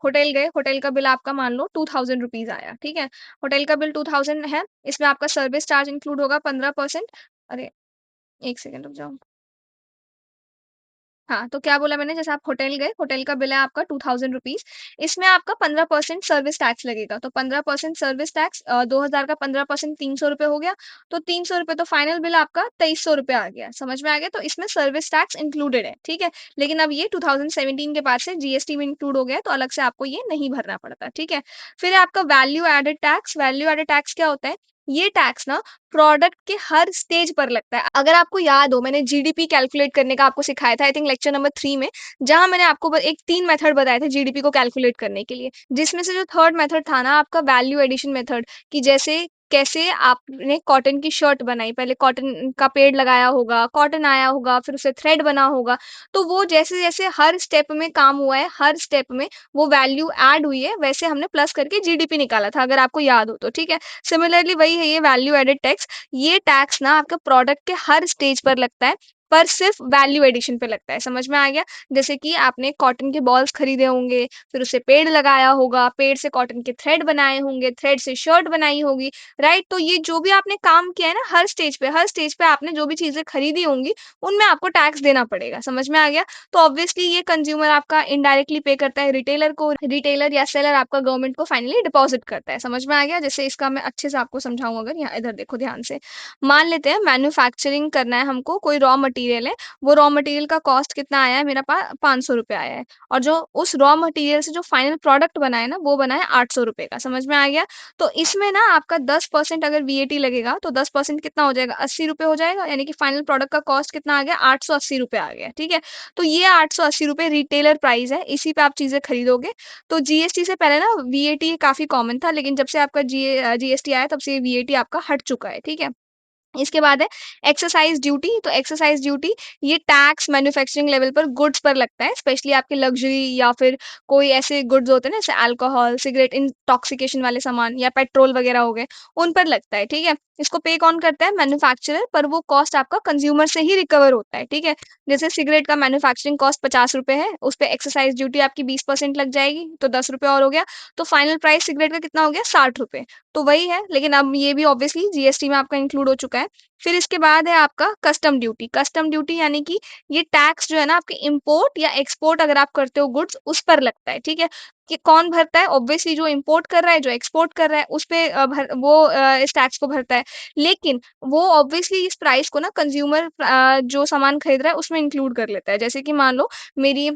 होटल गए, होटल का बिल आपका मान लो ₹2000 आया, ठीक है? होटल का बिल 2000 है, इसमें आपका सर्विस चार्ज इंक्लूड होगा 15%। अरे! 1 सेकंड रुक जाओ। हाँ, तो क्या बोला मैंने जैसे आप होटल गए, होटल का बिल है आपका 2000 रुपीज़, इसमें आपका 15% सर्विस टैक्स लगेगा, तो 15% सर्विस टैक्स 2000 का 15% ₹300 हो गया, तो ₹300 तो फाइनल बिल आपका ₹2300 आ गया, समझ में आ गया? तो इसमें सर्विस टैक्स इंक्लूडेड है, ठीक है? लेकिन अब ये 2017 के बाद से जीएसटी में इंक्लूड हो गया है, तो अलग से आपको ये नहीं भरना पड़ता, ठीक है? फिर है आपका वैल्यू एडेड टैक्स क्या होता है? ये टैक्स ना प्रोडक्ट के हर स्टेज पर लगता है। अगर आपको याद हो मैंने जीडीपी कैलकुलेट करने का आपको सिखाया था आई थिंक लेक्चर नंबर 3 में, जहाँ मैंने आपको एक 3 मेथड बताए थे जीडीपी को कैलकुलेट करने के लिए। जिसमें से जो थर्ड मेथड था ना आपका वैल्यू एडिशन मेथड कि जैसे कैसे आपने कॉटन की शर्ट बनाई, पहले कॉटन का पेड़ लगाया होगा, कॉटन आया होगा, फिर उससे थ्रेड बना होगा। तो वो जैसे-जैसे हर स्टेप में काम हुआ है, हर स्टेप में वो वैल्यू ऐड हुई है, वैसे हमने प्लस करके जीडीपी निकाला था अगर आपको याद हो तो, ठीक है? सिमिलरली वही है ये वैल्यू एडेड टैक्स, ये टैक्स ना आपके प्रोडक्ट के हर स्टेज पर लगता है, पर सिर्फ वैल्यू एडिशन पे लगता है, समझ में आ गया? जैसे कि आपने कॉटन के बॉल्स खरीदे होंगे, फिर उससे पेड़ लगाया होगा, पेड़ से कॉटन के थ्रेड बनाए होंगे, थ्रेड से शर्ट बनाई होगी, राइट? तो ये जो भी आपने काम किया है ना हर स्टेज पे आपने जो भी चीज़ें खरीदी होंगी, उनमें आपको टैक्स देना पड़ेगा, समझ में आ गया? तो ऑब्वियसली ये कंज्यूमर आपका इनडायरेक्टली पे करता है रिटेलर को, रिटेलर या सेलर आपका गवर्नमेंट को फाइनली डिपॉज़िट करता है, समझ में आ गया? जैसे इसका मैं अच्छे से आपको समझाऊँ अगर यहाँ इधर देखो ध्यान से। मान लेते हैं मैन्युफैक्चरिंग करना है हमको, कोई रॉ मटेरियल है, वो रॉ मटेरियल का कॉस्ट कितना आया है मेरा ₹500 आया है और जो उस रॉ मटेरियल से जो फाइनल प्रोडक्ट बना है ना, वो बना है ₹800 का, समझ में आ गया? तो इसमें ना आपका 10% अगर वीएटी लगेगा, तो 10% कितना हो जाएगा? ₹80 हो जाएगा, यानी कि फाइनल प्रोडक्ट का कॉस्ट कितना आ गया? ₹880 आ गया, ठीक है? तो ये ₹880 रिटेलर प्राइस है, इसी पे आप चीज़ें खरीदोगे। तो जीएसटी से पहले ना वीएटी काफ़ी कॉमन था, लेकिन जब से आपका जीएसटी आया तब से ये वीएटी आपका हट चुका है, ठीक है? इसके बाद है एक्सरसाइज़ ड्यूटी, तो एक्सरसाइज़ ड्यूटी ये टैक्स मैन्युफैक्चरिंग लेवल पर गुड्स पर लगता है, स्पेशली आपके लग्ज़री या फिर कोई ऐसे गुड्स होते हैं ना, जैसे अल्कोहल, सिगरेट, इंटॉक्सिकेशन वाले सामान या पेट्रोल वगैरह हो गए, उन पर लगता है, ठीक है? इसको पे कौन करता है? मैन्युफैक्चरर, पर वो कॉस्ट आपका कंज़्यूमर से ही रिकवर होता है, ठीक है? जैसे सिगरेट का मैन्युफैक्चरिंग कॉस्ट ₹50 है, उस पे एक्साइज़ ड्यूटी आपकी 20% लग जाएगी, तो ₹10 और हो गया, तो फाइनल प्राइस सिगरेट का कितना हो गया? ₹60। तो वही है, लेकिन अब ये भी ऑब्वियसली जीएसटी में आपका इंक्लूड हो चुका है। फिर इसके बाद है आपका कस्टम ड्यूटी यानी कि ये टैक्स जो है ना आपके इम्पोर्ट या एक्सपोर्ट अगर आप करते हो गुड्स उस पर लगता है, ठीक है? कि कौन भरता है? ऑब्वियसली जो इम्पोर्ट कर रहा है, जो एक्सपोर्ट कर रहा है उस पे इस टैक्स को भरता है। लेकिन वो ऑब्वियसली इस प्राइस को ना कंज्यूमर जो सामान खरीद रहा है उसमें इंक्लूड कर लेता है। जैसे कि मान लो मेरी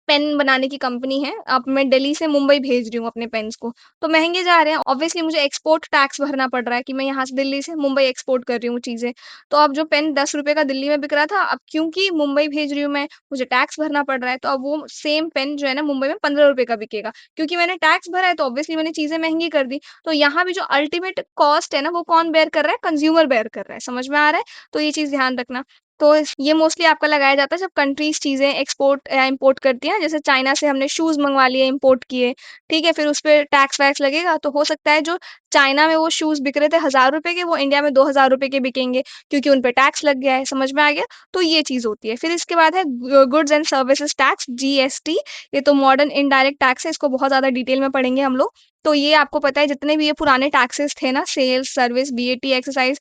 पेन बनाने की कंपनी है, अब मैं दिल्ली से मुंबई भेज रही हूँ अपने पेन्स को, तो महँगे जा रहे हैं, ऑब्वियसली मुझे एक्सपोर्ट टैक्स भरना पड़ रहा है कि मैं यहाँ से दिल्ली से मुंबई एक्सपोर्ट कर रही हूँ चीज़ें। तो अब जो पेन ₹10 का दिल्ली में बिक रहा था, अब क्योंकि मुंबई भेज रही हूँ मैं, मुझे टैक्स भरना पड़ रहा है, तो अब वो सेम पेन जो है ना मुंबई में ₹15 का बिकेगा, क्योंकि मैंने टैक्स भरा है, तो ऑब्वियसली मैंने चीज़ें महँगी कर दी। तो यहाँ भी जो अल्टीमेट कॉस्ट है ना, वो कौन बेयर कर रहा है? कंज्यूमर बेयर कर रहा है, समझ में आ रहा है? तो ये चीज़ ध्यान रखना। तो ये मोस्टली आपका लगाया जाता है जब कंट्रीज़ चीज़ें एक्सपोर्ट या इम्पोर्ट करती हैं, जैसे चाइना से हमने शूज़ मँगवा लिए, इम्पोर्ट किए, ठीक है? फिर उसपे टैक्स-वैक्स लगेगा, तो हो सकता है जो चाइना में वो शूज़ बिक रहे थे ₹1000 के, वो इंडिया में ₹2000 के बिकेंगे, क्योंकि उन पे टैक्स लग गया है, समझ में आ गया? तो ये चीज़ होती है। फिर इसके बाद है goods and services tax, GST, ये तो मॉडर्न इनडायरेक्ट टैक्स है, इसको बहुत ज़्यादा डिटेल में पढ़ेंगे हम लोग। तो ये आपको पता है जितने भी ये पुराने टैक्सेस थे ना, सेल्स, सर्विस, वीएटी, एक्साइज़,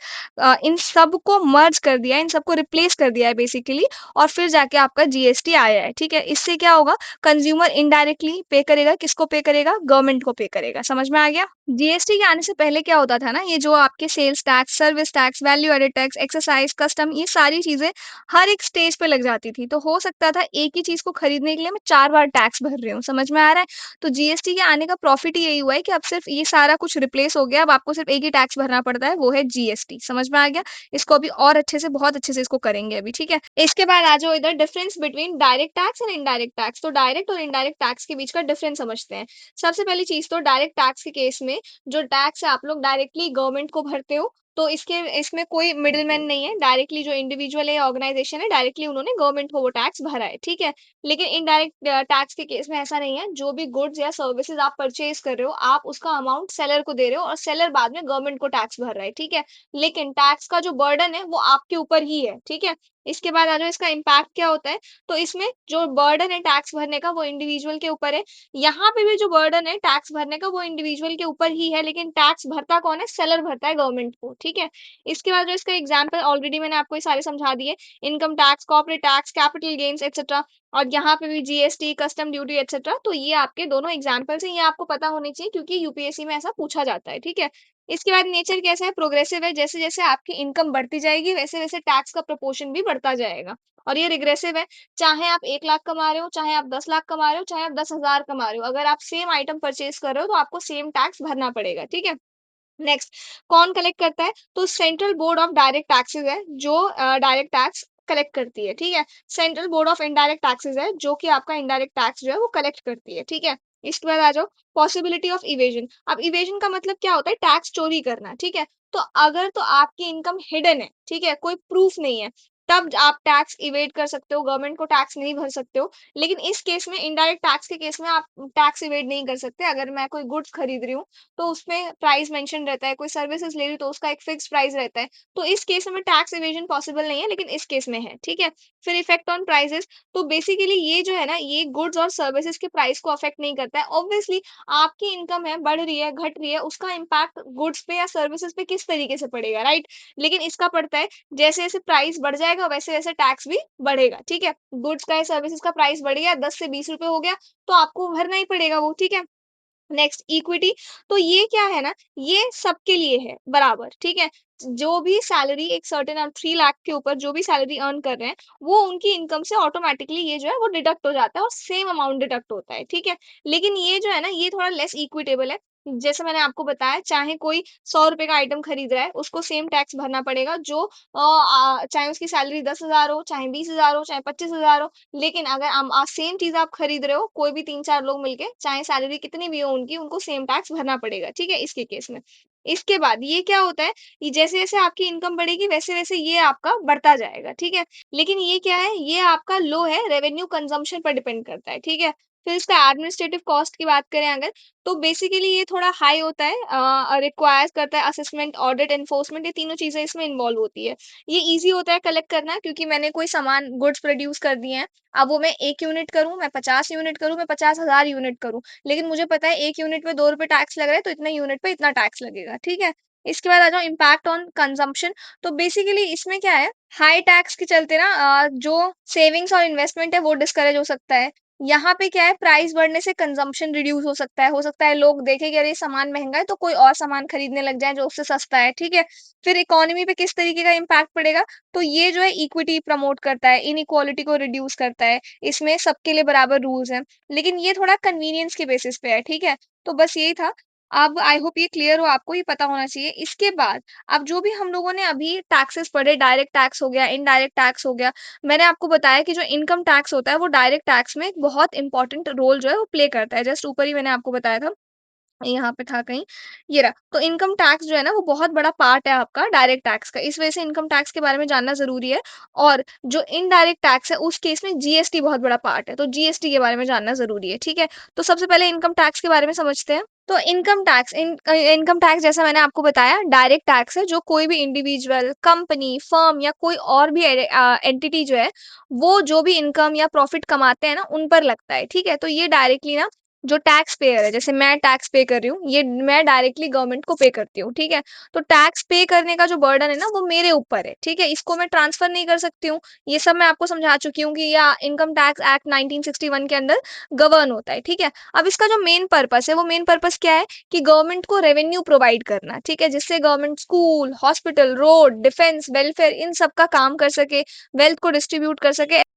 इन सबको मर्ज कर दिया है, इन सबको रिप्लेस कर दिया है बेसिकली, और फिर जाके आपका जीएसटी आया है, ठीक है? इससे क्या होगा, कंज्यूमर इनडायरेक्टली पे करेगा, किसको पे करेगा? गवर्नमेंट को पे करेगा, समझ में आ गया? जीएसटी के आने से पहले क्या होता था ना, ये जो आपके sales tax, service tax, value added tax, excise, custom, ये सारी चीज़ें हर एक स्टेज पे लग जाती थी। तो हो सकता था एक ही चीज़ को खरीदने के लिए मैं 4 बार टैक्स भर रही हूँ, समझ में आ रहा है? तो जीएसटी के आने का प्रॉफिट ही यही हुआ है कि अब सिर्फ़ ये सारा कुछ रिप्लेस हो गया, अब आपको सिर्फ़ एक ही टैक्स भरना पड़ता है, वो है जीएसटी, समझ में आ गया? इसको अभी और अच्छे से बहुत अच्छे से इसको करेंगे अभी, ठीक है? इसके बाद आ जाओ इधर difference between direct tax and indirect tax. तो डायरेक्ट और इनडायरेक्ट टैक्स के बीच का डिफरेंस समझते हैं। सबसे पहली चीज़ तो डायरेक्ट टैक्स के केस में जो टैक्स है आप लोग डायरेक्टली गवर्नमेंट को भरते हो, तो इसके इसमें कोई मिडलमैन नहीं है, डायरेक्टली जो इंडिविजुअल है या ऑर्गनाइज़ेशन है डायरेक्टली उन्होंने गवर्नमेंट को वो टैक्स भरा है, ठीक है? लेकिन इनडायरेक्ट टैक्स के केस में ऐसा नहीं है, जो भी गुड्स या सर्विसेज़ आप परचेज़ कर रहे हो, आप उसका अमाउंट सेलर को दे रहे हो और सेलर बाद में गवर्नमेंट को टैक्स भर रहा है, ठीक है? लेकिन टैक्स का जो बर्डन है वो आपके ऊपर ही है, ठीक है? इसके बाद आ जाओ इसका इम्पैक्ट क्या होता है, तो इसमें जो बर्डन है टैक्स भरने का वो इंडिविजुअल के ऊपर है। यहाँ पे भी जो बर्डन है टैक्स भरने का वो इंडिविजुअल के ऊपर ही है, लेकिन टैक्स भरता कौन है? सेलर भरता है गवर्नमेंट को, ठीक है? इसके बाद जो इसका एग्जाम्पल ऑलरेडी मैंने आपको ये सारे समझा दिए, income tax, corporate tax, capital gains etcetera, और यहाँ पे भी जीएसटी, कस्टम ड्यूटी एक्सेट्रा। तो ये आपके दोनों एग्जाम्पल्स हैं, ये आपको पता होने चाहिए क्योंकि यूपीएससी में ऐसा पूछा जाता है, ठीक है? इसके बाद नेचर कैसा है? प्रोग्रेसिव है, जैसे-जैसे आपकी इनकम बढ़ती जाएगी वैसे-वैसे टैक्स का प्रोपोर्शन भी बढ़ता जाएगा। और ये रिग्रेसिव है, चाहे आप 1 लाख कमा रहे हो, चाहे आप 10 लाख कमा रहे हो, चाहे आप 10,000 कमा रहे हो, अगर आप सेम आइटम परचेज़ कर रहे हो तो आपको सेम टैक्स भरना पड़ेगा, ठीक है? नेक्स्ट, कौन कलेक्ट करता है? तो central board of direct taxes है जो डायरेक्ट टैक्स कलेक्ट करती है, ठीक है? Central board of indirect taxes है जो कि आपका इनडायरेक्ट टैक्स जो है वो कलेक्ट करती है, ठीक है? इसके बाद आ जाओ पॉसिबिलिटी ऑफ इवेजन। अब इवेजन का मतलब क्या होता है? टैक्स चोरी करना, ठीक है? तो अगर तो आपकी इनकम हिडन है, ठीक है? कोई प्रूफ नहीं है, तब आप टैक्स इवेड कर सकते हो, गवर्नमेंट को टैक्स नहीं भर सकते हो। लेकिन इस केस में इनडायरेक्ट टैक्स के केस में आप टैक्स इवेड नहीं कर सकते। अगर मैं कोई गुड्स खरीद रही हूँ तो उसमें प्राइस मेंशन रहता है, कोई सर्विसेज़ ले रही हूँ तो उसका एक फिक्स्ड प्राइस रहता है। तो इस केस में टैक्स इवेजन पॉसिबल नहीं है, लेकिन इस केस में है, ठीक है? फिर इफेक्ट ऑन प्राइसेज़, तो बेसिकली ये जो है ना, ये गुड्स और सर्विसेज़ के प्राइस को अफेक्ट नहीं करता है। ऑब्वियसली आपकी इनकम है, बढ़ रही है, घट रही है, उसका इम्पैक्ट गुड्स पे या सर्विसेज़ पे किस तरीके से पड़ेगा, राइट? लेकिन इसका पड़ता है, जैसे-जैसे प्राइस बढ़ जाएगा वैसे-वैसे टैक्स भी बढ़ेगा, ठीक है? गुड्स का या सर्विसेज़ का प्राइस बढ़ गया, 10 से 20 रुपए हो गया, तो आपको भरना ही पड़ेगा वो, ठीक है? नेक्स्ट इक्विटी, तो ये क्या है ना, ये सबके लिए है बराबर, ठीक है? जो भी सैलरी एक सर्टेन 3 लाख के ऊपर जो भी सैलरी अर्न कर रहे हैं, वो उनकी इनकम से ऑटोमैटिकली ये जो है वो डिडक्ट हो जाता है और सेम अमाउंट डिडक्ट होता है, ठीक है? लेकिन ये जो है ना, ये थोड़ा लेस इक्विटेबल है। जैसे मैंने आपको बताया, चाहे कोई ₹100 का आइटम खरीद रहा है, उसको सेम टैक्स भरना पड़ेगा जो चाहे उसकी सैलरी 10,000 हो, चाहे 20,000 हो, चाहे 25,000 हो। लेकिन अगर सेम चीज़ आप खरीद रहे हो, कोई भी 3-4 लोग मिलके, चाहे सैलरी कितनी भी हो उनकी, उनको सेम टैक्स भरना पड़ेगा, ठीक है? इसके केस में। इसके बाद ये क्या होता है, ये जैसे-जैसे आपकी इनकम बढ़ेगी, वैसे-वैसे ये आपका बढ़ता जाएगा, ठीक है? लेकिन ये क्या है, ये आपका लो है, रेवेन्यू कंज़म्पशन पर डिपेंड करता है, ठीक है? फिर इसका एडमिनिस्ट्रेटिव कॉस्ट की बात करें अगर, तो बेसिकली ये थोड़ा हाई होता है, रिक्वायर्स करता है असेसमेंट, ऑडिट, एनफोर्समेंट, ये तीनों चीज़ें इसमें इन्वॉल्व होती है। ये ईज़ी होता है कलेक्ट करना क्योंकि मैंने कोई सामान गुड्स प्रोड्यूस कर दिए हैं, अब वो मैं 1 यूनिट करूँ, मैं 50 यूनिट करूँ, मैं 50,000 यूनिट करूँ, लेकिन मुझे पता है 1 यूनिट पे ₹2 टैक्स लग रहा है, तो इतने यूनिट पे इतना टैक्स लगेगा, ठीक है? इसके बाद आ जाओ इम्पैक्ट ऑन कंजम्पशन, तो बेसिकली इसमें क्या है, हाई टैक्स के चलते ना जो सेविंग्स और इन्वेस्टमेंट है वो डिस्करेज हो सकता है। यहाँ पे क्या है, प्राइस बढ़ने से कंजम्पशन रिड्यूस हो सकता है लोग देखें कि अरे ये सामान महँगा है तो कोई और सामान खरीदने लग जाएँ जो उससे सस्ता है, ठीक है? फिर इकोनॉमी पे किस तरीके का इम्पैक्ट पड़ेगा, तो ये जो है इक्विटी प्रमोट करता है, इनइक्वालिटी को रिड्यूस करता है, इसमें सबके लिए बराबर रूल्स हैं। लेकिन ये थोड़ा कन्वीनियंस के बेसिस पे है, ठीक है? तो बस यही था। अब आई होप ये क्लियर हो, आपको ये पता होना चाहिए। इसके बाद अब जो भी हम लोगों ने अभी टैक्सेस पढ़े, डायरेक्ट टैक्स हो गया, इनडायरेक्ट टैक्स हो गया, मैंने आपको बताया कि जो इनकम टैक्स होता है वो डायरेक्ट टैक्स में एक बहुत इंपॉर्टेंट रोल जो है वो प्ले करता है। जस्ट ऊपर ही मैंने आपको बताया था। यहाँ पे था कहीं, ये रहा। तो इनकम टैक्स जो है ना वो बहुत बड़ा पार्ट है आपका डायरेक्ट टैक्स का। इस वजह से इनकम टैक्स के बारे में जानना ज़रूरी है और जो इनडायरेक्ट टैक्स है उस केस में जीएसटी बहुत बड़ा पार्ट है। तो जीएसटी के बारे में जानना ज़रूरी है, ठीक है? तो सबसे पहले इनकम टैक्स के बारे में समझते हैं। तो इनकम टैक्स जैसा मैंने आपको बताया डायरेक्ट टैक्स है जो कोई भी इंडिविजुअल, कंपनी, फर्म या कोई और भी एंटिटी जो है, वो जो भी इनकम या प्रॉफिट कमाते हैं ना उन पर लगता है, ठीक है? तो ये डायरेक्टली ना जो टैक्स पेयर है, जैसे मैं टैक्स पे कर रही हूँ, ये मैं डायरेक्टली गवर्नमेंट को पे करती हूँ, ठीक है? तो टैक्स पे करने का जो बर्डन है ना, वो मेरे ऊपर है, ठीक है? इसको मैं ट्रांसफर नहीं कर सकती हूँ। ये सब मैं आपको समझा चुकी हूँ कि या इनकम टैक्स एक्ट 1961 के अंदर गवर्न होता है, ठीक है? अब इसका जो मेन पर्पस है, वो मेन पर्पस क्या है कि गवर्नमेंट को रेवेन्यू प्रोवाइड करना, ठीक है? जिससे government school, hospital, road, defence, welfare इन सब का काम कर सके, वेल्थ को डिस्ट्रीब्यूट कर सके।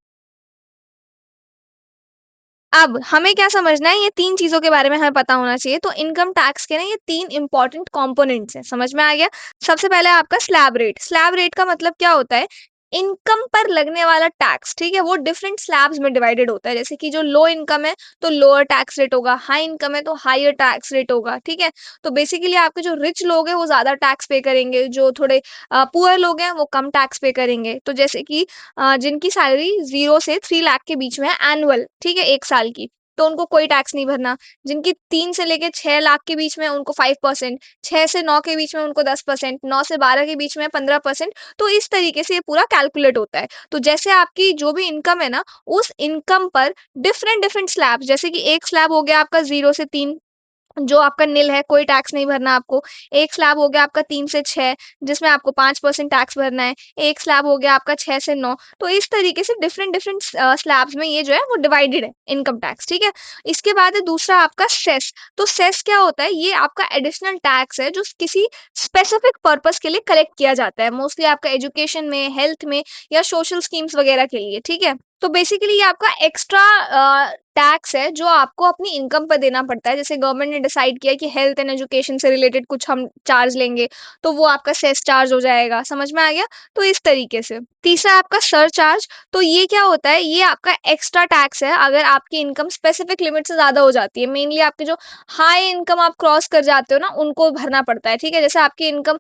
अब हमें क्या समझना है, ये 3 चीज़ों के बारे में हमें पता होना चाहिए। तो इनकम टैक्स के ना ये 3 इम्पोर्टेंट कंपोनेंट्स हैं, समझ में आ गया? सबसे पहले आपका स्लैब रेट। स्लैब रेट का मतलब क्या होता है? इनकम पर लगने वाला टैक्स, ठीक है? वो डिफरेंट स्लैब्स में डिवाइडेड होता है। जैसे कि जो लो इनकम है, तो लोअर टैक्स रेट होगा, हाई इनकम है तो हायर टैक्स रेट होगा, ठीक है? तो बेसिकली आपके जो रिच लोग हैं, वो ज़्यादा टैक्स पे करेंगे, जो थोड़े पुअर लोग हैं, वो कम टैक्स पे करेंगे। तो जैसे कि जिनकी सैलरी 0 से 3 लाख के बीच में है एनुअल, ठीक है? 1 साल की। तो उनको कोई टैक्स नहीं भरना। जिनकी 3 से लेके 6 लाख के बीच में उनको 5%, 6 से 9 के बीच में उनको 10%, 9 से 12 के बीच में 15%। तो इस तरीके से ये पूरा कैलकुलेट होता है। तो जैसे आपकी जो भी इनकम है ना, उस इनकम पर डिफरेंट डिफरेंट स्लैब्स, जैसे कि एक स्लैब हो गया आपका 0 से 3, जो आपका निल है, कोई टैक्स नहीं भरना आपको। एक स्लैब हो गया आपका 3 से 6, जिसमें आपको 5% टैक्स भरना है। एक स्लैब हो गया आपका 6 से 9। तो इस तरीके से डिफरेंट डिफरेंट स्लैब्स में ये जो है वो डिवाइडेड है इनकम टैक्स, ठीक है? इसके बाद है दूसरा आपका सेस। तो सेस क्या होता है? ये आपका एडिशनल टैक्स है जो किसी स्पेसिफिक पर्पस के लिए कलेक्ट किया जाता है। मोस्टली आपका एजुकेशन में, हेल्थ में या सोशल स्कीम्स वगैरह के लिए, ठीक है? तो बेसिकली ये आपका एक्स्ट्रा टैक्स है जो आपको अपनी इनकम पर देना पड़ता है। जैसे गवर्नमेंट ने डिसाइड किया कि हेल्थ एंड एजुकेशन से रिलेटेड कुछ हम चार्ज लेंगे, तो वो आपका सेस चार्ज हो जाएगा। समझ में आ गया? तो इस तरीके से। तीसरा आपका सरचार्ज। तो ये क्या होता है? ये आपका एक्स्ट्रा टैक्स है अगर आपकी इनकम स्पेसिफिक लिमिट से ज़्यादा हो जाती है। मेनली आपके जो हाई इनकम आप क्रॉस कर जाते हो ना, उनको भरना पड़ता है, ठीक है? जैसे आपकी इनकम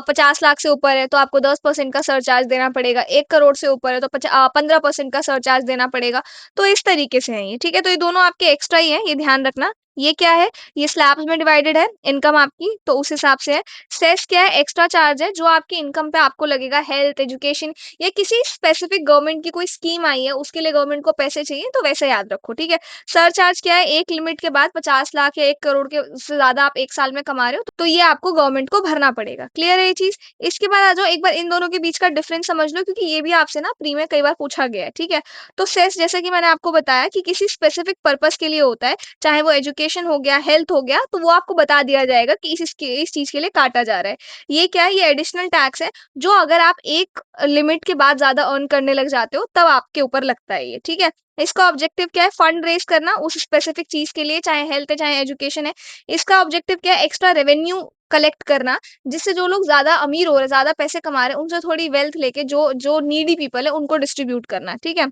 50 लाख से ऊपर है, तो आपको 10% का सरचार्ज देना पड़ेगा। 1 करोड़ से ऊपर है, तो 15% का सरचार्ज देना पड़ेगा। तो इस तरीके से है ये, ठीक है? तो ये दोनों आपके एक्स्ट्रा ही हैं, ये ध्यान रखना। ये क्या है? ये स्लैब्स में डिवाइडेड है इनकम आपकी, तो उस हिसाब से है। सेस क्या है? एक्स्ट्रा चार्ज है जो आपकी इनकम पे आपको लगेगा। हेल्थ, एजुकेशन या किसी स्पेसिफिक गवर्नमेंट की कोई स्कीम आई है, उसके लिए गवर्नमेंट को पैसे चाहिए, तो वैसे याद रखो, ठीक है? सरचार्ज क्या है? एक लिमिट के बाद 50 लाख या 1 करोड़ के से ज़्यादा आप 1 साल में कमा रहे हो, तो ये आपको गवर्नमेंट को भरना पड़ेगा। क्लियर है ये चीज़? इसके बाद आ जाओ, एक बार इन दोनों के बीच का डिफरेंस समझ लो, क्योंकि ये भी आपसे ना प्री में कई बार पूछा गया है, ठीक है? तो सेस जैसे कि मैंने आपको बताया कि किसी स्पेसिफिक पर्पस के लिए होता है, चाहे वो एजुकेशन हो गया, हेल्थ हो गया, तो वो आपको बता दिया जाएगा कि इस चीज़ के लिए काटा जा रहा है। ये क्या है? ये एडिशनल टैक्स है, जो अगर आप एक लिमिट के बाद ज़्यादा अर्न करने लग जाते हो, तब आपके ऊपर लगता है ये, ठीक है? इसका ऑब्जेक्टिव क्या है? फंड रेज़ करना उस स्पेसिफिक चीज़ के लिए, चाहे हेल्थ है, चाहे एजुकेशन है। इसका ऑब्जेक्टिव क्या है? एक्स्ट्रा रेवेन्यू कलेक्ट करना, जिससे जो लोग ज़्यादा अमीर हो रहे हैं, ज़्यादा पैसे कमा रहे हैं, उनसे थोड़ी वेल्थ लेके जो जो नीडी पीपल है, उनको डिस्ट्रीब्यूट करना, ठीक है?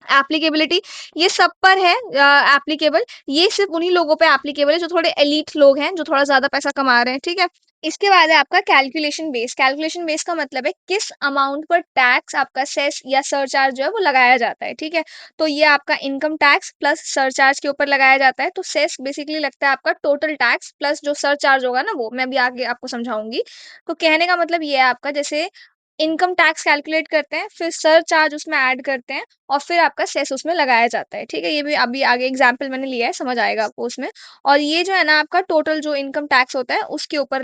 एप्लीकेबिलिटी, ये सब पर है एप्लीकेबल। ये सिर्फ़ उन्हीं लोगों पे एप्लीकेबल है जो थोड़े एलीट लोग हैं, जो थोड़ा ज़्यादा पैसा कमा रहे हैं, ठीक है? इसके बाद है आपका कैलकुलेशन बेस। कैलकुलेशन बेस का मतलब है किस अमाउंट पर टैक्स, आपका सेस या सरचार्ज जो है वो लगाया जाता है, ठीक है? तो ये आपका इनकम टैक्स प्लस सरचार्ज के ऊपर लगाया जाता है। तो सेस बेसिकली लगता है आपका टोटल टैक्स प्लस जो सरचार्ज होगा ना वो, मैं अभी आगे आपको समझाऊँगी। तो कहने का मतलब ये है आपका, जैसे इनकम टैक्स कैलकुलेट करते हैं, फिर सरचार्ज उसमें ऐड करते हैं और फिर आपका सेस उसमें लगाया जाता है, ठीक है? ये भी अभी आगे एग्ज़ाम्पल मैंने लिया है, समझ आएगा आपको उसमें। और ये जो है ना आपका टोटल जो इनकम टैक्स होता है, उसके ऊपर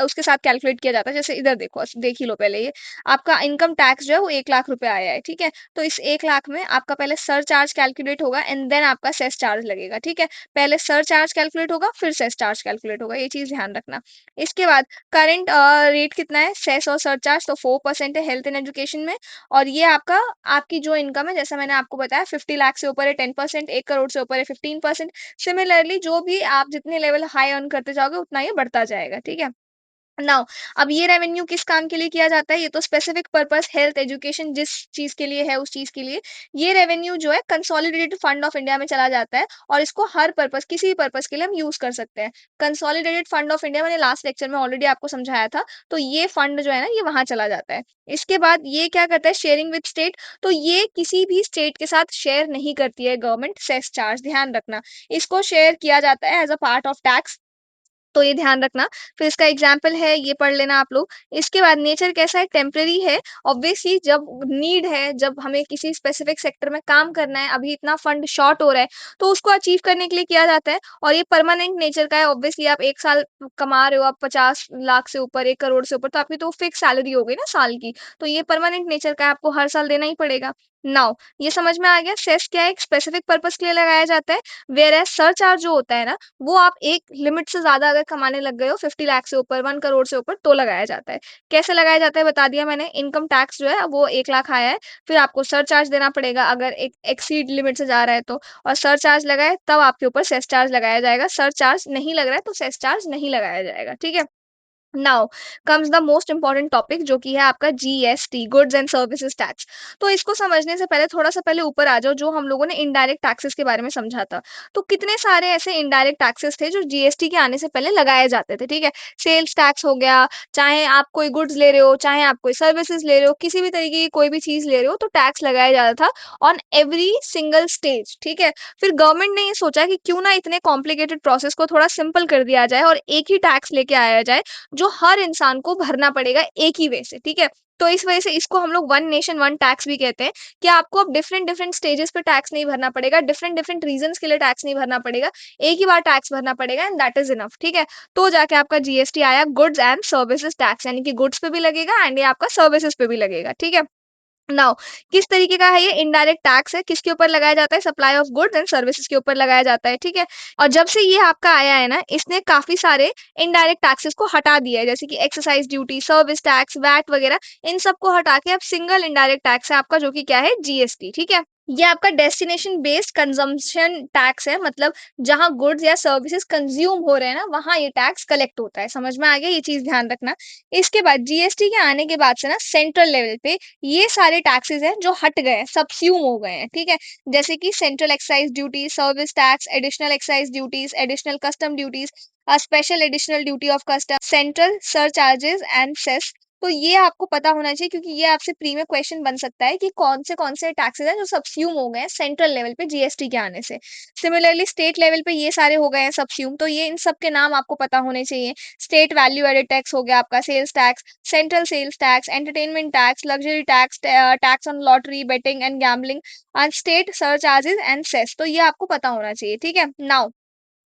उसके साथ कैलकुलेट किया जाता है। जैसे इधर देखो, देख ही लो पहले ये, आपका इनकम टैक्स जो है वो 1 लाख रुपए आया है, ठीक है? तो इस 1 लाख में आपका पहले सरचार्ज कैलकुलेट होगा एंड देन आपका सेस चार्ज लगेगा, ठीक है? पहले सरचार्ज कैलकुलेट होगा, फिर सेस चार्ज कैलकुलेट होगा, ये चीज़ ध्यान रखना। इसके बाद करंट रेट कितना है सेस और सरचार्ज? तो 4% है हेल्थ एंड एजुकेशन में। और ये आपका आपकी जो इनकम है, जैसा मैंने आपको बताया, 50 लाख से ऊपर है 10%, 1 करोड़ से ऊपर है 15%। सिमिलरली जो भी आप जितने लेवल हाई अर्न करते जाओगे उतना ये बढ़ता जाएगा, ठीक है? नाउ, अब ये रेवेन्यू किस काम के लिए किया जाता है? ये तो स्पेसिफिक पर्पस हेल्थ, एजुकेशन जिस चीज़ के लिए है उस चीज़ के लिए। ये रेवेन्यू जो है कंसोलिडेटेड फंड ऑफ इंडिया में चला जाता है और इसको हर पर्पस, किसी भी पर्पस के लिए हम यूज़ कर सकते हैं। कंसोलिडेटेड फंड ऑफ इंडिया मैंने लास्ट लेक्चर में ऑलरेडी आपको समझाया था, तो ये फंड जो है ना ये वहाँ चला जाता है। इसके बाद ये क्या करता है? Sharing with state. तो ये किसी भी स्टेट के साथ शेयर नहीं करती है गवर्नमेंट सेस चार्ज, ध्यान रखना। इसको शेयर किया जाता है as a part of tax, तो ये ध्यान रखना। फिर इसका एग्ज़ाम्पल है, ये पढ़ लेना आप लोग। इसके बाद नेचर कैसा है? टेम्परेरी है। ऑब्वियसली जब नीड है, जब हमें किसी स्पेसिफिक सेक्टर में काम करना है, अभी इतना फंड शॉर्ट हो रहा है, तो उसको अचीव करने के लिए किया जाता है। और ये परमानेंट नेचर का है। ऑब्वियसली आप 1 साल कमा रहे हो, आप 50 लाख से ऊपर, 1 करोड़ से ऊपर, तो आपकी तो फिक्स सैलरी हो गई ना साल की। तो ये परमानेंट नेचर का है, आपको हर साल देना ही पड़ेगा। नाउ, ये समझ में आ गया सेस क्या है? एक स्पेसिफिक पर्पज़ के लिए लगाया जाता है, व्हेयर एज़ सरचार्ज जो होता है ना, वो आप एक लिमिट से ज़्यादा अगर कमाने लग गए हो, 50 लाख से ऊपर, 1 करोड़ से ऊपर, तो लगाया जाता है। कैसे लगाया जाता है बता दिया मैंने। इनकम टैक्स जो है वो 1 लाख आया है, फिर आपको सरचार्ज देना पड़ेगा अगर एक्सीड लिमिट से जा रहा है तो। और सरचार्ज लगाए तब आपके ऊपर सेस चार्ज लगाया जाएगा। सरचार्ज नहीं लग रहा है तो सेस चार्ज नहीं लगाया जाएगा, ठीक है? Now comes the most important topic जो कि है आपका GST, goods and services tax. तो इसको समझने से पहले थोड़ा सा पहले ऊपर आ जाओ, जो हम लोगों ने इनडायरेक्ट टैक्सेस के बारे में समझा था। तो कितने सारे ऐसे इनडायरेक्ट टैक्सेस थे जो जीएसटी के आने से पहले लगाए जाते थे, ठीक है। सेल्स टैक्स हो गया, चाहे आप कोई गुड्स ले रहे हो, चाहे आप कोई सर्विसेज ले रहे हो, किसी भी तरीके की कोई भी चीज ले रहे हो, तो टैक्स लगाया जाता था ऑन एवरी सिंगल स्टेज, ठीक है। फिर गवर्नमेंट ने ये सोचा कि क्यों ना इतने कॉम्प्लिकेटेड प्रोसेस को थोड़ा सिंपल कर दिया जाए और एक ही टैक्स लेके आया जाए जो हर इंसान को भरना पड़ेगा एक ही वे से, ठीक है? तो इस वजह से इसको हम लोग वन नेशन वन टैक्स भी कहते हैं कि आपको अब डिफरेंट डिफरेंट स्टेजेस पे टैक्स नहीं भरना पड़ेगा, डिफरेंट डिफरेंट रीजंस के लिए टैक्स नहीं भरना पड़ेगा, एक ही बार टैक्स भरना पड़ेगा एंड दैट इज इनफ, ठीक है? तो जाके आपका जीएसटी आया, गुड्स एंड सर्विसेज टैक्स, यानी कि गुड्स पे भी लगेगा एंड ये आपका सर्विसेज पे भी लगेगा, ठीक है? नाउ किस तरीके का है ये इनडायरेक्ट टैक्स है, किसके ऊपर लगाया जाता है? Supply of goods and services के ऊपर लगाया जाता है, ठीक है। और जब से ये आपका आया है ना, इसने काफी सारे इनडायरेक्ट टैक्सेस को हटा दिया है, जैसे कि exercise duty, service tax, VAT वगैरह। इन सबको हटा के अब सिंगल इनडायरेक्ट टैक्स है आपका, जो कि क्या है? जीएसटी, ठीक है। ये आपका डेस्टिनेशन बेस्ड कंजम्पशन टैक्स है, मतलब जहां गुड्स या सर्विसेज कंज्यूम हो रहे हैं ना, वहां ये टैक्स कलेक्ट होता है। समझ में आ गया? ये चीज ध्यान रखना। इसके बाद जीएसटी के आने के बाद से ना सेंट्रल लेवल पे ये सारे टैक्सेस हैं जो हट गए हैं, सबस्यूम हो गए हैं, ठीक है। जैसे कि central excise duty, service tax, additional excise duties, additional custom duties, special additional duty of custom, central surcharges and cess. तो ये आपको पता होना चाहिए, क्योंकि ये आपसे प्री में क्वेश्चन बन सकता है कि कौन से टैक्सेस हैं जो सबस्यूम हो गए हैं सेंट्रल लेवल पे जीएसटी के आने से। सिमिलरली स्टेट लेवल पे ये सारे हो गए हैं सबस्यूम, तो ये इन सब के नाम आपको पता होने चाहिए। स्टेट वैल्यू एडेड टैक्स हो गया आपका, sales tax, central sales tax, entertainment tax, luxury tax, tax on lottery, betting and gambling, and state surcharges and cess. तो ये आपको पता होना चाहिए, ठीक है। नाउ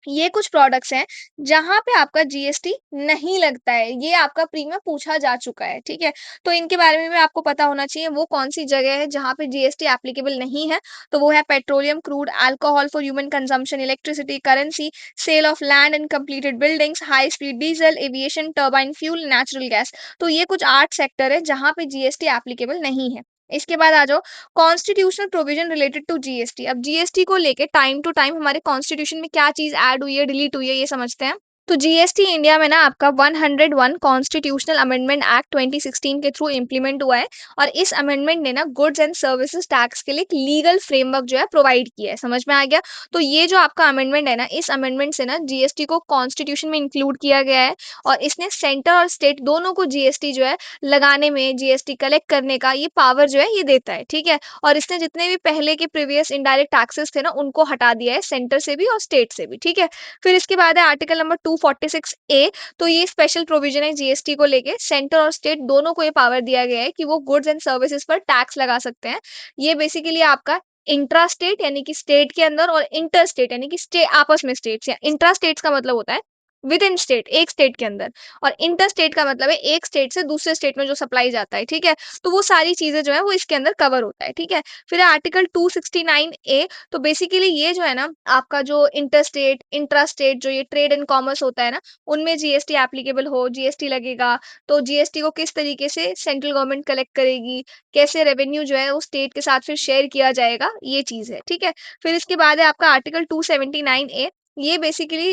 ये कुछ प्रोडक्ट्स हैं जहाँ पे आपका जीएसटी नहीं लगता है, ये आपका प्री में पूछा जा चुका है, ठीक है। तो इनके बारे में भी आपको पता होना चाहिए, वो कौन सी जगह है जहाँ पे जीएसटी एप्लीकेबल नहीं है। तो वो है petroleum, crude, alcohol for human consumption, electricity, currency, sale of land and completed buildings, high speed diesel, aviation, turbine fuel, natural gas. तो ये कुछ 8 सेक्टर है जहाँ पे जीएसटी एप्लीकेबल नहीं है। इसके बाद आ जाओ constitutional provision related to GST. अब जीएसटी को लेके टाइम टू टाइम हमारे कॉन्स्टिट्यूशन में क्या चीज ऐड हुई है, डिलीट हुई है, ये समझते हैं। तो जीएसटी इंडिया में ना आपका 101 कॉन्स्टिट्यूशनल अमेंडमेंट एक्ट 2016 के थ्रू इम्प्लीमेंट हुआ है। और इस अमेंडमेंट ने ना गुड्स एंड सर्विसेज टैक्स के लिए एक लीगल फ्रेमवर्क जो है प्रोवाइड किया है। समझ में आ गया? तो ये जो आपका अमेंडमेंट है ना, इस अमेंडमेंट से ना जीएसटी को कॉन्स्टिट्यूशन में इंक्लूड किया गया है। और इसने सेंटर और स्टेट दोनों को जीएसटी जो है लगाने में, जीएसटी कलेक्ट करने का ये पावर जो है ये देता है, ठीक है। और इसने जितने भी पहले के प्रीवियस इनडायरेक्ट टैक्सेस थे ना, उनको हटा दिया है, सेंटर से भी और स्टेट से भी, ठीक है। फिर इसके बाद है आर्टिकल नंबर 246 ए। तो ये स्पेशल प्रोविजन है जीएसटी को लेके, सेंटर और स्टेट दोनों को ये पावर दिया गया है कि वो गुड्स एंड सर्विसेज पर टैक्स लगा सकते हैं। ये बेसिकली आपका इंट्रा स्टेट यानी कि स्टेट के अंदर, और इंटर स्टेट यानी कि आपस में स्टेट्स, या इंट्रा स्टेट्स का मतलब होता है विद इन स्टेट, एक स्टेट के अंदर। और इंटर स्टेट का मतलब है एक स्टेट से दूसरे स्टेट में जो सप्लाई जाता है, ठीक है। तो वो सारी चीजें जो है वो इसके अंदर कवर होता है, ठीक है। फिर आर्टिकल 269 ए। तो बेसिकली ये जो है ना आपका जो इंटर स्टेट, इंट्रा स्टेट जो ये ट्रेड एंड कॉमर्स होता है ना, उनमें जीएसटी एप्लीकेबल हो, जीएसटी लगेगा। तो जीएसटी को किस तरीके से सेंट्रल गवर्नमेंट कलेक्ट करेगी, कैसे रेवेन्यू जो है वो स्टेट के साथ फिर शेयर किया जाएगा, ये चीज है, ठीक है। फिर इसके बाद है आपका आर्टिकल 279 ए। ये बेसिकली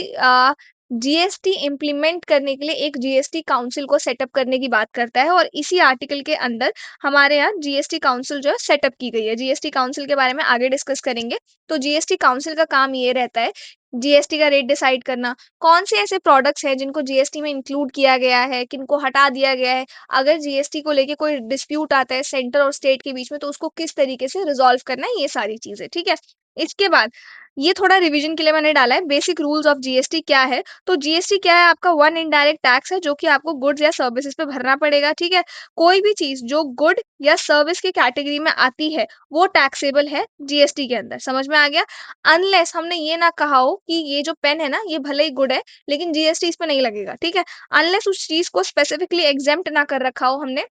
जीएसटी इम्प्लीमेंट करने के लिए एक जीएसटी काउंसिल को सेटअप करने की बात करता है, और इसी आर्टिकल के अंदर हमारे यहाँ जीएसटी काउंसिल जो है सेटअप की गई है। जीएसटी काउंसिल के बारे में आगे डिस्कस करेंगे। तो जीएसटी काउंसिल का काम ये रहता है, जीएसटी का रेट डिसाइड करना, कौन से ऐसे प्रोडक्ट्स हैं जिनको जीएसटी में इंक्लूड किया गया है, किनको हटा दिया गया है। अगर जीएसटी को लेके कोई डिस्प्यूट आता है सेंटर और स्टेट के बीच में, तो उसको किस तरीके से रिजॉल्व करना है, ये सारी चीजें, ठीक है। इसके बाद ये थोड़ा रिवीजन के लिए मैंने डाला है, बेसिक रूल्स ऑफ जीएसटी क्या है। तो जीएसटी क्या है? आपका वन इनडायरेक्ट टैक्स है जो कि आपको गुड्स या सर्विसेज पे भरना पड़ेगा, ठीक है। कोई भी चीज जो गुड या सर्विस की कैटेगरी में आती है वो टैक्सेबल है जीएसटी के अंदर। समझ में आ गया? अनलेस हमने ये ना कहा हो कि ये जो पेन है ना ये भले ही गुड है लेकिन जीएसटी इस पे नहीं लगेगा, ठीक है। अनलेस उस चीज को स्पेसिफिकली एग्जेम्प्ट ना कर रखा हो हमने,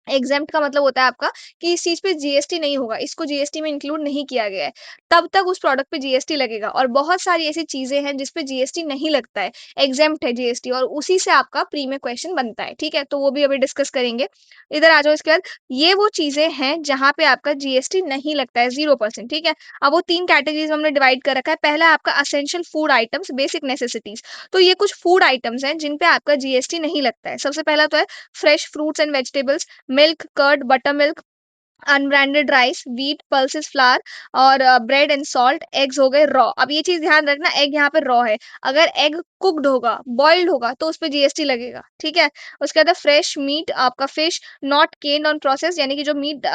एग्ज़ेम्प्ट का मतलब होता है आपका कि इस चीज़ पे जीएसटी नहीं होगा, इसको जीएसटी में इंक्लूड नहीं किया गया है, तब तक उस प्रोडक्ट पे जीएसटी लगेगा और बहुत सारी ऐसी चीज़ें हैं जिस पे जीएसटी नहीं लगता है, एग्ज़ेम्प्ट है जीएसटी और उसी से आपका प्री में क्वेश्चन बनता है, ठीक है? तो वो भी अभी डिस्कस करेंगे। इधर आ जाओ इसके बाद ये वो चीज़ें हैं जहाँ पे आपका जीएसटी नहीं लगता है 0% ठीक है? अब वो 3 कैटेगरीज़ में हमने डिवाइड कर रखा है, पहला है आपका essential food items, basic necessities, तो ये कुछ फूड आइटम्स हैं जिन पे आपका जीएसटी नहीं लगता है। सबसे पहला तो है fresh fruits and vegetables, milk, curd, buttermilk, unbranded rice, wheat, pulses flour और ब्रेड एंड सॉल्ट, एग्स हो गए रॉ। अब ये चीज़ ध्यान रखना एग यहाँ पे रॉ है। अगर एग कुक्ड होगा, बॉइल्ड होगा तो उसपे जीएसटी लगेगा, ठीक है? उसके बाद फ्रेश मीट आपका fish not canned on process यानी कि जो मीट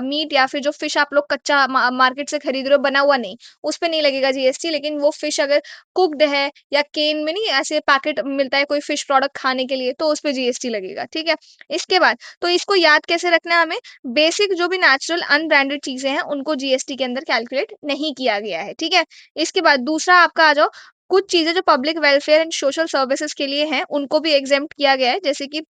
मीट या फिर जो फिश आप लोग कच्चा मार्केट से खरीद रहे हो बना हुआ नहीं, उसपे नहीं लगेगा जीएसटी लेकिन वो फिश अगर कुक्ड है या केन में नहीं ऐसे पैकेट मिलता है कोई फिश प्रोडक्ट खाने के लिए तो उसपे जीएसटी लगेगा, ठीक है? इसके बाद तो इसको याद कैसे रखना है हमें बेसिक जो भी नेचुरल अनब्रांडेड चीज़ें हैं, उनको जीएसटी के अंदर कैलकुलेट नहीं किया गया है, ठीक है? इसके बाद दूसरा आपका आ जाओ, कुछ चीज़ें जो public welfare and social services के लिए हैं, उनको भी एग्ज़ेम्प्ट किया गया है, जैसे कि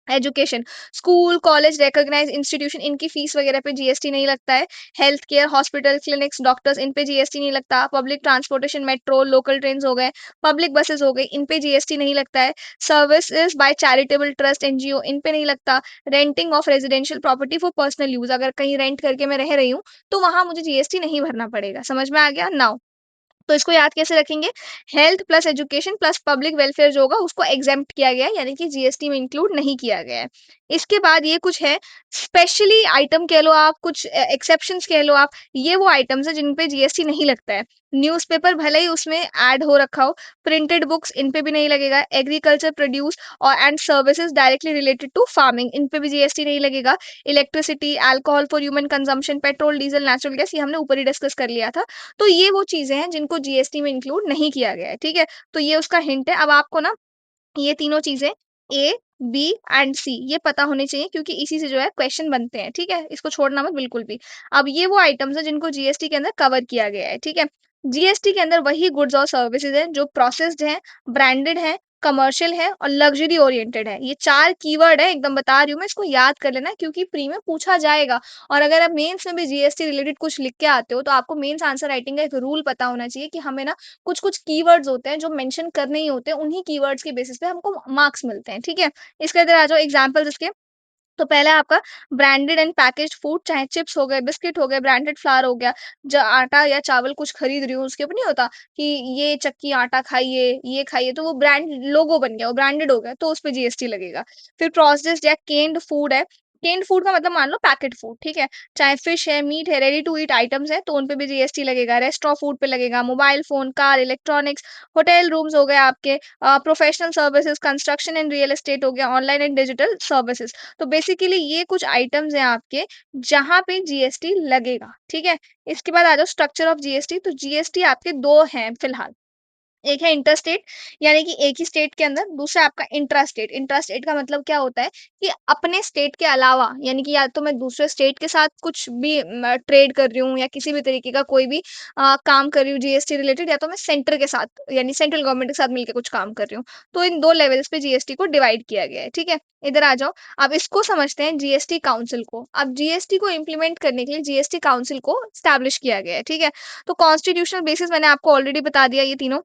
education, school, college, recognised institution इनकी फीस वगैरह पे जीएसटी नहीं लगता है। Health care, hospital, clinics, doctors इन पे जीएसटी नहीं लगता। Public transportation, metro, local trains हो गए, पब्लिक बसेस हो गई, इन पे जीएसटी नहीं लगता है। Services by charitable trust, NGO इन पे नहीं लगता। Renting of residential property for personal use अगर कहीं रेंट करके मैं रह रही हूँ, तो वहाँ मुझे जीएसटी नहीं भरना पड़ेगा। समझ में आ गया? नाउ तो इसको याद कैसे रखेंगे? Health plus education plus public welfare जो होगा उसको एग्ज़ेम्प्ट किया गया है, यानी कि जीएसटी में इंक्लूड नहीं किया गया है। इसके बाद ये कुछ है स्पेशली आइटम कह लो आप, कुछ एक्सेप्शंस कह लो आप, ये वो आइटम्स हैं जिन पे जीएसटी नहीं लगता है। न्यूज़पेपर भले ही उसमें ऐड हो रखा हो, प्रिंटेड बुक्स इन पे भी नहीं लगेगा, एग्रीकल्चर प्रोड्यूस और and services directly related to farming इन पे भी जीएसटी नहीं लगेगा। Electricity, alcohol for human consumption, petrol, diesel, natural gas ये हमने ऊपर ही डिस्कस कर लिया था। तो ये वो चीज़ें हैं जिनको जीएसटी में इंक्लूड नहीं किया गया है, ठीक है? तो ये उसका हिंट है। अब आपको ना ये तीनों चीज़ें ए, बी एंड सी ये पता होनी चाहिए क्योंकि इसी से जो है क्वेश्चन बनते हैं, ठीक है? इसको छोड़ना मत बिल्कुल भी। अब ये वो आइटम्स हैं जिनको जीएसटी के अंदर कवर किया गया है, ठीक है? जीएसटी के अंदर वही गुड्स और सर्विसेज़ हैं जो प्रोसेस्ड हैं, ब्रांडेड हैं, कमर्शियल है और लग्ज़री ओरिएंटेड है। ये 4 कीवर्ड है एकदम बता रही हूँ मैं इसको याद कर लेना क्योंकि प्री में पूछा जाएगा और अगर आप मेंस में भी जीएसटी रिलेटेड कुछ लिख के आते हो तो आपको मेंस आंसर राइटिंग का एक रूल पता होना चाहिए कि हमें ना कुछ-कुछ कीवर्ड्स होते हैं जो मेंशन करने ही होते हैं, उन्हीं कीवर्ड्स के बेसिस पे हमको मार्क्स मिलते हैं, ठीक है? इसके इधर आ जाओ एग्ज़ाम्पल्स इसके तो पहला है आपका ब्रांडेड एंड पैकेज्ड फूड चाहे चिप्स हो गए, बिस्किट हो गए, ब्रांडेड फ्लावर हो गया, ज आटा या चावल कुछ खरीद रही हूँ उसके ऊपर नहीं होता कि ये चक्की आटा खाइए, ये खाइए तो वो ब्रांड लोगो बन गया, वो ब्रांडेड हो गया तो उसपे जीएसटी लगेगा। फिर प्रोसेस्ड या केन्ड फूड है, केन्ड फूड का मतलब मान लो पैकेट फूड, ठीक है? चाहे फिश है, मीट है, रेडी टू ईट आइटम्स हैं तो उन पे भी जीएसटी लगेगा, रेस्टोरेंट फूड पे लगेगा, mobile phone, car, electronics, hotel rooms हो गए आपके professional services, construction and real estate हो गया, ऑनलाइन एंड डिजिटल सर्विसेज़। तो बेसिकली ये कुछ आइटम्स हैं आपके जहाँ पे जीएसटी लगेगा, ठीक है? इसके बाद आ जाओ स्ट्रक्चर ऑफ जीएसटी तो जीएसटी आपके 2 हैं फिलहाल। एक है इंटरस्टेट यानी कि एक ही स्टेट के अंदर, दूसरा आपका इंट्रास्टेट। इंट्रास्टेट का मतलब क्या होता है कि अपने स्टेट के अलावा यानी कि या तो मैं दूसरे स्टेट के साथ कुछ भी ट्रेड कर रही हूँ या किसी भी तरीके का कोई भी काम कर रही हूँ जीएसटी रिलेटेड या तो मैं सेंटर के साथ यानी सेंट्रल गवर्नमेंट के साथ मिलकर कुछ काम कर रही हूँ। तो इन 2 लेवल्स पे जीएसटी को डिवाइड किया गया है, ठीक है? इधर आ जाओ, अब इसको समझते हैं जीएसटी काउंसिल को। अब जीएसटी को इम्प्लीमेंट करने के लिए जीएसटी काउंसिल को एस्टैब्लिश किया गया है, ठीक है? तो कॉन्स्टिट्यूशनल बेसिस मैंने आपको ऑलरेडी बता दिया ये तीनों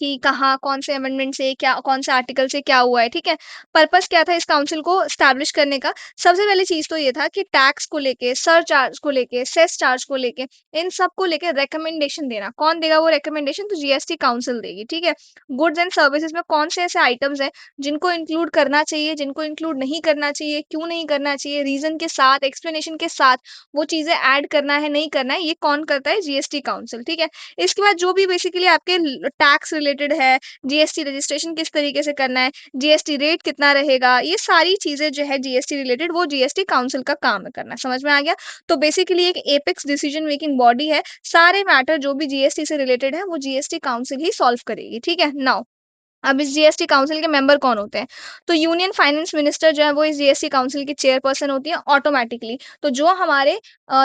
कि कहाँ, कौन से अमेंडमेंट से क्या कौन से आर्टिकल से क्या हुआ है, ठीक है? पर्पस क्या था इस काउंसिल को एस्टैब्लिश करने का? सबसे पहली चीज़ तो ये था कि टैक्स को लेके, सरचार्ज को लेके, सेस चार्ज को लेके, इन सब को लेके रिकमेंडेशन देना। कौन देगा वो रिकमेंडेशन? तो जीएसटी काउंसिल देगी, ठीक है? गुड्स एंड सर्विसेज़ में कौन से ऐसे आइटम्स हैं, जिनको इंक्लूड करना चाहिए, जिनको इंक्लूड नहीं करना चाहिए, क्यों नहीं करना चाहिए, रीज़न के साथ, एक्सप्लेनेशन के साथ, वो चीज़ें ऐड करना है, नहीं करना है, ये कौन करता है? जीएसटी काउंसिल, ठीक है? इसके बाद जो भी बेसिकली आपके टैक्स रिलेटेड है, जीएसटी रजिस्ट्रेशन किस तरीके से करना है, जीएसटी रेट कितना रहेगा, ये सारी चीज़ें जो है जीएसटी रिलेटेड वो जीएसटी काउंसिल का काम है करना, समझ में आ गया? तो बेसिकली एक एपेक्स डिसीजन मेकिंग बॉडी है, सारे मैटर जो भी जीएसटी से रिलेटेड है वो जीएसटी काउंसिल ही सॉल्व करेगी, ठीक है? नाउ अब इस जीएसटी काउंसिल के मेंबर कौन होते हैं? तो यूनियन फाइनेंस मिनिस्टर जो है वो इस जीएसटी काउंसिल की चेयरपर्सन होती है ऑटोमैटिकली। तो जो हमारे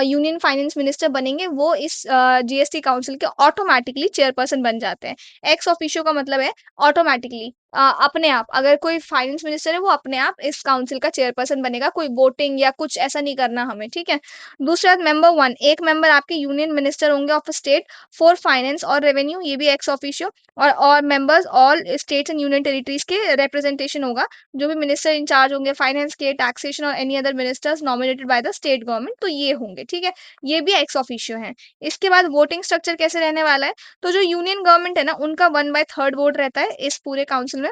यूनियन फाइनेंस मिनिस्टर बनेंगे वो इस जीएसटी काउंसिल के ऑटोमैटिकली चेयरपर्सन बन जाते हैं। एक्स ऑफिशियो का मतलब है ऑटोमैटिकली अपने आप अगर कोई फाइनेंस मिनिस्टर है वो अपने आप इस काउंसिल का चेयरपर्सन बनेगा, कोई वोटिंग या कुछ ऐसा नहीं करना हमें, ठीक है? दूसरा मेंबर 1 एक मेंबर आपके यूनियन मिनिस्टर होंगे ऑफ स्टेट फॉर फाइनेंस और रेवेन्यू, ये भी एक्स ऑफिशियो। और members all states and union territories के रिप्रेजेंटेशन होगा, जो भी मिनिस्टर इंचार्ज होंगे फाइनेंस के, टैक्सेशन और any other ministers nominated by the state government, तो ये होंगे, ठीक है? ये भी एक्स ऑफिशियो हैं। इसके बाद वोटिंग स्ट्रक्चर कैसे रहने वाला है, तो जो यूनियन गवर्नमेंट है ना, उनका 1/3 वोट रहता है इस पूरे काउंसिल में,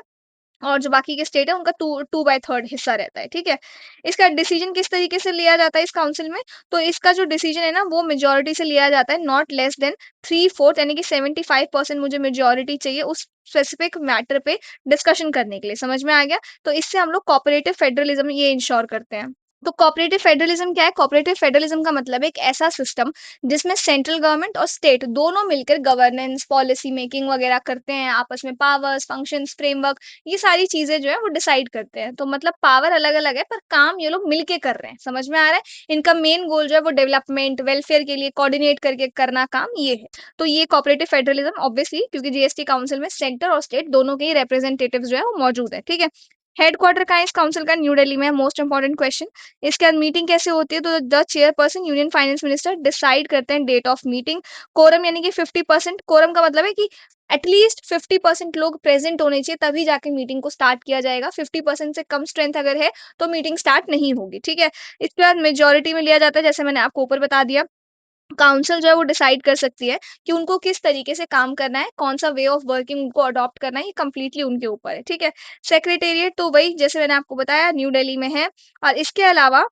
और जो बाकी के स्टेट है उनका 2/3 हिस्सा रहता है, ठीक है? इसका डिसीजन किस तरीके से लिया जाता है इस काउंसिल में, तो इसका जो डिसीजन है ना वो मेजॉरिटी से लिया जाता है, नॉट लेस देन 3/4, यानी कि 75% मुझे मेजॉरिटी चाहिए उस स्पेसिफिक मैटर पे डिस्कशन करने के लिए, समझ में आ गया? तो इससे हम लोग कोऑपरेटिव फेडरलिज्म ये इंश्योर करते हैं। तो कोऑपरेटिव फेडरलिज्म क्या है? कोऑपरेटिव फेडरलिज्म का मतलब है एक ऐसा सिस्टम जिसमें सेंट्रल गवर्नमेंट और स्टेट दोनों मिलकर गवर्नेंस, पॉलिसी मेकिंग वगैरह करते हैं, आपस में पावर्स, फंक्शंस, फ्रेमवर्क, ये सारी चीजें जो है वो डिसाइड करते हैं। तो मतलब पावर अलग-अलग है पर काम ये लोग मिलके कर रहे हैं। समझ में आ रहा है? इनका मेन गोल जो है वो डेवलपमेंट, वेलफेयर के लिए कोऑर्डिनेट करके करना काम ये है। तो ये कोऑपरेटिव फेडरलिज्म ऑब्वियसली, क्योंकि जीएसटी काउंसिल में सेंटर और स्टेट दोनों के ही रिप्रेजेंटेटिव्स जो है वो मौजूद है, ठीक है? हेडक्वार्टर कहाँ है इस काउंसिल का? न्यू दिल्ली में है, मोस्ट इंपोर्टेंट क्वेश्चन। इसके बाद मीटिंग कैसे होती है, तो the chairperson union finance minister decide करते हैं डेट ऑफ मीटिंग। कोरम यानी कि 50%, कोरम का मतलब है कि एटलीस्ट 50% लोग प्रेजेंट होने चाहिए, तभी जाके मीटिंग को स्टार्ट किया जाएगा। 50% से कम स्ट्रेंथ अगर है तो मीटिंग स्टार्ट नहीं होगी, ठीक है? इसके बाद मेजोरिटी में लिया जाता है, जैसे मैंने आपको ऊपर बता दिया। काउंसिल जो है वो डिसाइड कर सकती है कि उनको किस तरीके से काम करना है, कौन सा वे ऑफ वर्किंग उनको अडॉप्ट करना है, ये कंप्लीटली उनके ऊपर है, ठीक है? सेक्रेटेरिएट तो वही जैसे मैंने आपको बताया न्यू दिल्ली में है। और इसके अलावा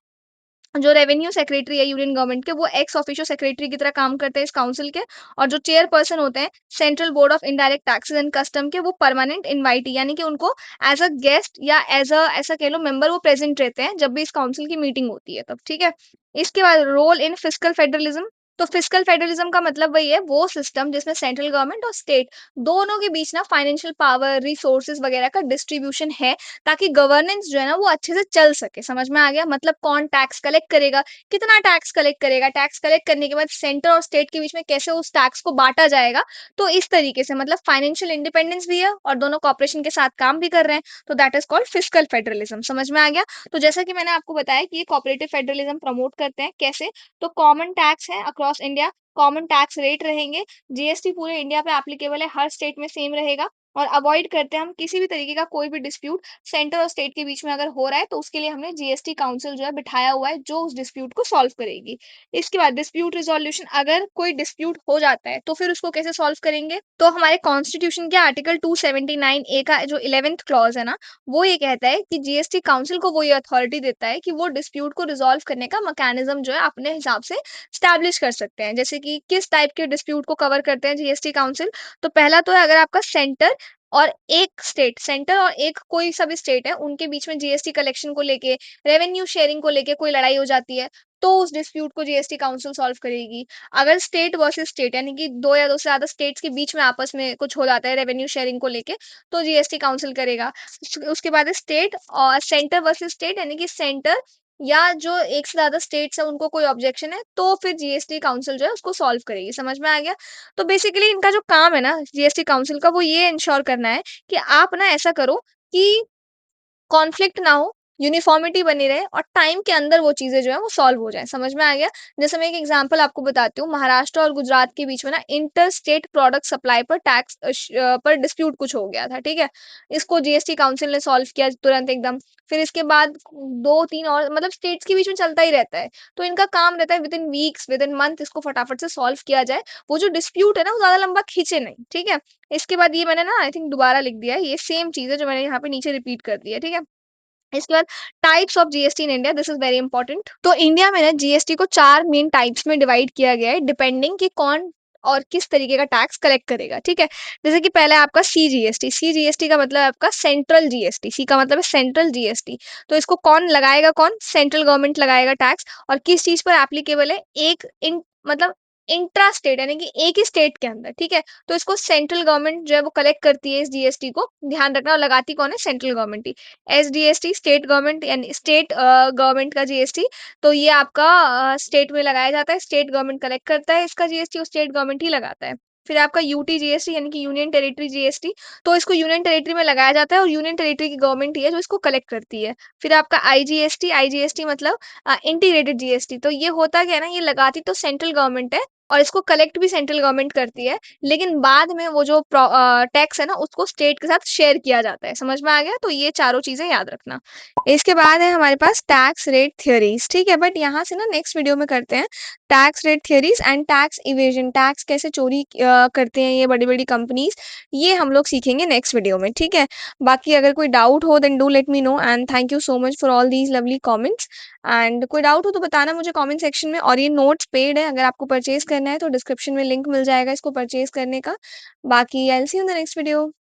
जो रेवेन्यू सेक्रेटरी है यूनियन गवर्नमेंट के, वो एक्स ऑफिशियो सेक्रेटरी की तरह काम करते हैं इस काउंसिल के। और जो चेयरपर्सन होते हैं central board of indirect taxes and custom के, वो परमानेंट इनवाइटी, यानी कि उनको एज अ गेस्ट या एज अ ऐसा कह लो मेंबर वो प्रेजेंट रहते हैं जब भी इस काउंसिल की मीटिंग होती है तब, ठीक है? इसके बाद रोल इन फिस्कल फेडरलिज्म, तो फिस्कल फेडरलिज्म का मतलब वही है, वो सिस्टम जिसमें सेंट्रल गवर्नमेंट और स्टेट दोनों के बीच ना फाइनेंशियल पावर, रिसोर्सेज वगैरह का डिस्ट्रीब्यूशन है, ताकि गवर्नेंस जो है ना वो अच्छे से चल सके। समझ में आ गया? मतलब कौन टैक्स कलेक्ट करेगा, कितना टैक्स कलेक्ट करेगा, टैक्स कलेक्ट करने के बाद सेंटर और स्टेट के बीच में कैसे उस टैक्स को बांटा जाएगा। तो इस तरीके से मतलब फाइनेंशियल इंडिपेंडेंस भी है और दोनों कॉपरेशन के साथ काम भी कर रहे हैं। तो that is called fiscal federalism. समझ में आ गया? तो जैसा कि मैंने आपको बताया कि ये कोऑपरेटिव फेडरलिज्म प्रमोट करते हैं कैसे, तो कॉमन टैक्स है across India, common tax rate रहेंगे, जीएसटी पूरे इंडिया पे एप्लीकेबल है, हर स्टेट में सेम रहेगा। और अवॉइड करते हैं हम किसी भी तरीके का कोई भी डिस्प्यूट सेंटर और स्टेट के बीच में अगर हो रहा है, तो उसके लिए हमने जीएसटी काउंसिल जो है बिठाया हुआ है, जो उस डिस्प्यूट को सॉल्व करेगी। इसके बाद डिस्प्यूट रिजोल्यूशन, अगर कोई डिस्प्यूट हो जाता है तो फिर उसको कैसे सॉल्व करेंगे, तो हमारे कॉन्स्टिट्यूशन के आर्टिकल 279 ए का जो 11th क्लॉज है ना, वो ये कहता है कि जीएसटी काउंसिल को वो ये अथॉरिटी देता है कि वो डिस्प्यूट को रिजोल्व करने का मैकेनिज्म जो है अपने हिसाब से स्टैब्लिश कर सकते हैं। जैसे कि किस टाइप के डिस्प्यूट को कवर करते हैं जीएसटी काउंसिल, तो पहला तो है अगर आपका सेंटर और एक स्टेट, सेंटर और एक कोई सा भी स्टेट है, उनके बीच में जीएसटी कलेक्शन को लेके, रेवेन्यू शेयरिंग को लेके कोई लड़ाई हो जाती है, तो उस डिस्प्यूट को जीएसटी काउंसिल सॉल्व करेगी। अगर स्टेट वर्सेस स्टेट, यानी कि 2 या 2 से ज़्यादा स्टेट्स के बीच में आपस में कुछ हो जाता है रेवेन्यू शेयरिंग को लेके, तो जीएसटी काउंसिल करेगा। उसके बाद स्टेट और सेंटर वर्सेस स्टेट, यानी कि सेंटर या जो एक से ज़्यादा स्टेट्स हैं उनको कोई ऑब्जेक्शन है, तो फिर जीएसटी काउंसिल जो है उसको सॉल्व करेगी। समझ में आ गया? तो बेसिकली इनका जो काम है ना जीएसटी काउंसिल का, वो ये इंश्योर करना है कि आप ना ऐसा करो कि कॉन्फ्लिक्ट ना हो, यूनिफॉर्मिटी बनी रहे और टाइम के अंदर वो चीज़ें जो है वो सॉल्व हो जाएँ। समझ में आ गया? जैसे मैं एक एग्ज़ाम्पल आपको बताती हूँ, महाराष्ट्र और गुजरात के बीच में ना इंटर स्टेट प्रोडक्ट सप्लाई पर टैक्स पर डिस्प्यूट कुछ हो गया था, ठीक है? इसको जीएसटी काउंसिल ने सॉल्व किया तुरंत एकदम। फिर इसके बाद 2-3 और मतलब स्टेट्स के बीच में चलता ही रहता है। तो इनका काम रहता है विदिन वीक्स, विदिन मंथ इसको फटाफट से सॉल्व किया जाए। वो जो डिस्प्यूट है ना वो ज़्यादा लंबा खींचे नहीं, ठीक है? इसके बाद ये मैंने ना आई थिंक दोबारा लिख दिया है, ये सेम चीज़ है जो मैंने यहाँ पे नीचे रिपीट कर दी है, ठीक है? इसके बाद types of GST in India, this is very important. तो इंडिया में ना जीएसटी को 4 मेन टाइप्स में डिवाइड किया गया है, डिपेंडिंग कि कौन और किस तरीके का टैक्स कलेक्ट करेगा, ठीक है? जैसे कि पहला है आपका सीजीएसटी। सीजीएसटी का मतलब है आपका सेंट्रल जीएसटी, सी का मतलब है सेंट्रल जीएसटी। तो इसको कौन लगाएगा, कौन सेंट्रल गवर्नमेंट लगाएगा टैक्स, और किस चीज पर एप्लीकेबल है, एक इन मतलब इंट्रा स्टेट, यानी कि एक ही स्टेट के अंदर, ठीक है? तो इसको सेंट्रल गवर्नमेंट जो है वो कलेक्ट करती है इस जीएसटी को, ध्यान रखना, और लगाती कौन है, सेंट्रल गवर्नमेंट ही। एसडीएसटी स्टेट गवर्नमेंट, यानी स्टेट गवर्नमेंट का जीएसटी, तो ये आपका स्टेट में लगाया जाता है, स्टेट गवर्नमेंट कलेक्ट करता है इसका जीएसटी और स्टेट गवर्नमेंट ही लगाता है। फिर आपका यूटी जीएसटी यानी कि यूनियन टेरिटरी जीएसटी, तो इसको यूनियन टेरिटरी में लगाया जाता है और यूनियन टेरिटरी की गवर्नमेंट ही है जो इसको कलेक्ट करती है। फिर आपका आईजीएसटी, आईजीएसटी मतलब इंटीग्रेटेड जीएसटी, तो ये होता क्या है ना, ये लगाती तो सेंट्रल गवर्नमेंट है और इसको कलेक्ट भी सेंट्रल गवर्नमेंट करती है, लेकिन बाद में वो जो टैक्स है ना उसको स्टेट के साथ शेयर किया जाता है। समझ में आ गया? तो ये चारों चीजें याद रखना। इसके बाद है हमारे पास टैक्स रेट थियरीज, ठीक है, बट यहाँ से ना नेक्स्ट वीडियो में करते हैं tax rate theories and tax evasion, tax कैसे चोरी करते हैं ये बड़ी बड़ी कंपनीज, ये हम लोग सीखेंगे नेक्स्ट वीडियो में, ठीक है। बाकी अगर कोई डाउट हो then do let me know, and thank you so much for all these lovely comments. And कोई डाउट हो तो बताना मुझे कमेंट सेक्शन में, और ये नोट्स पेड है, अगर आपको परचेज करना है तो डिस्क्रिप्शन में लिंक मिल जाएगा इसको परचेज करने का। बाकी I will see you in the next video.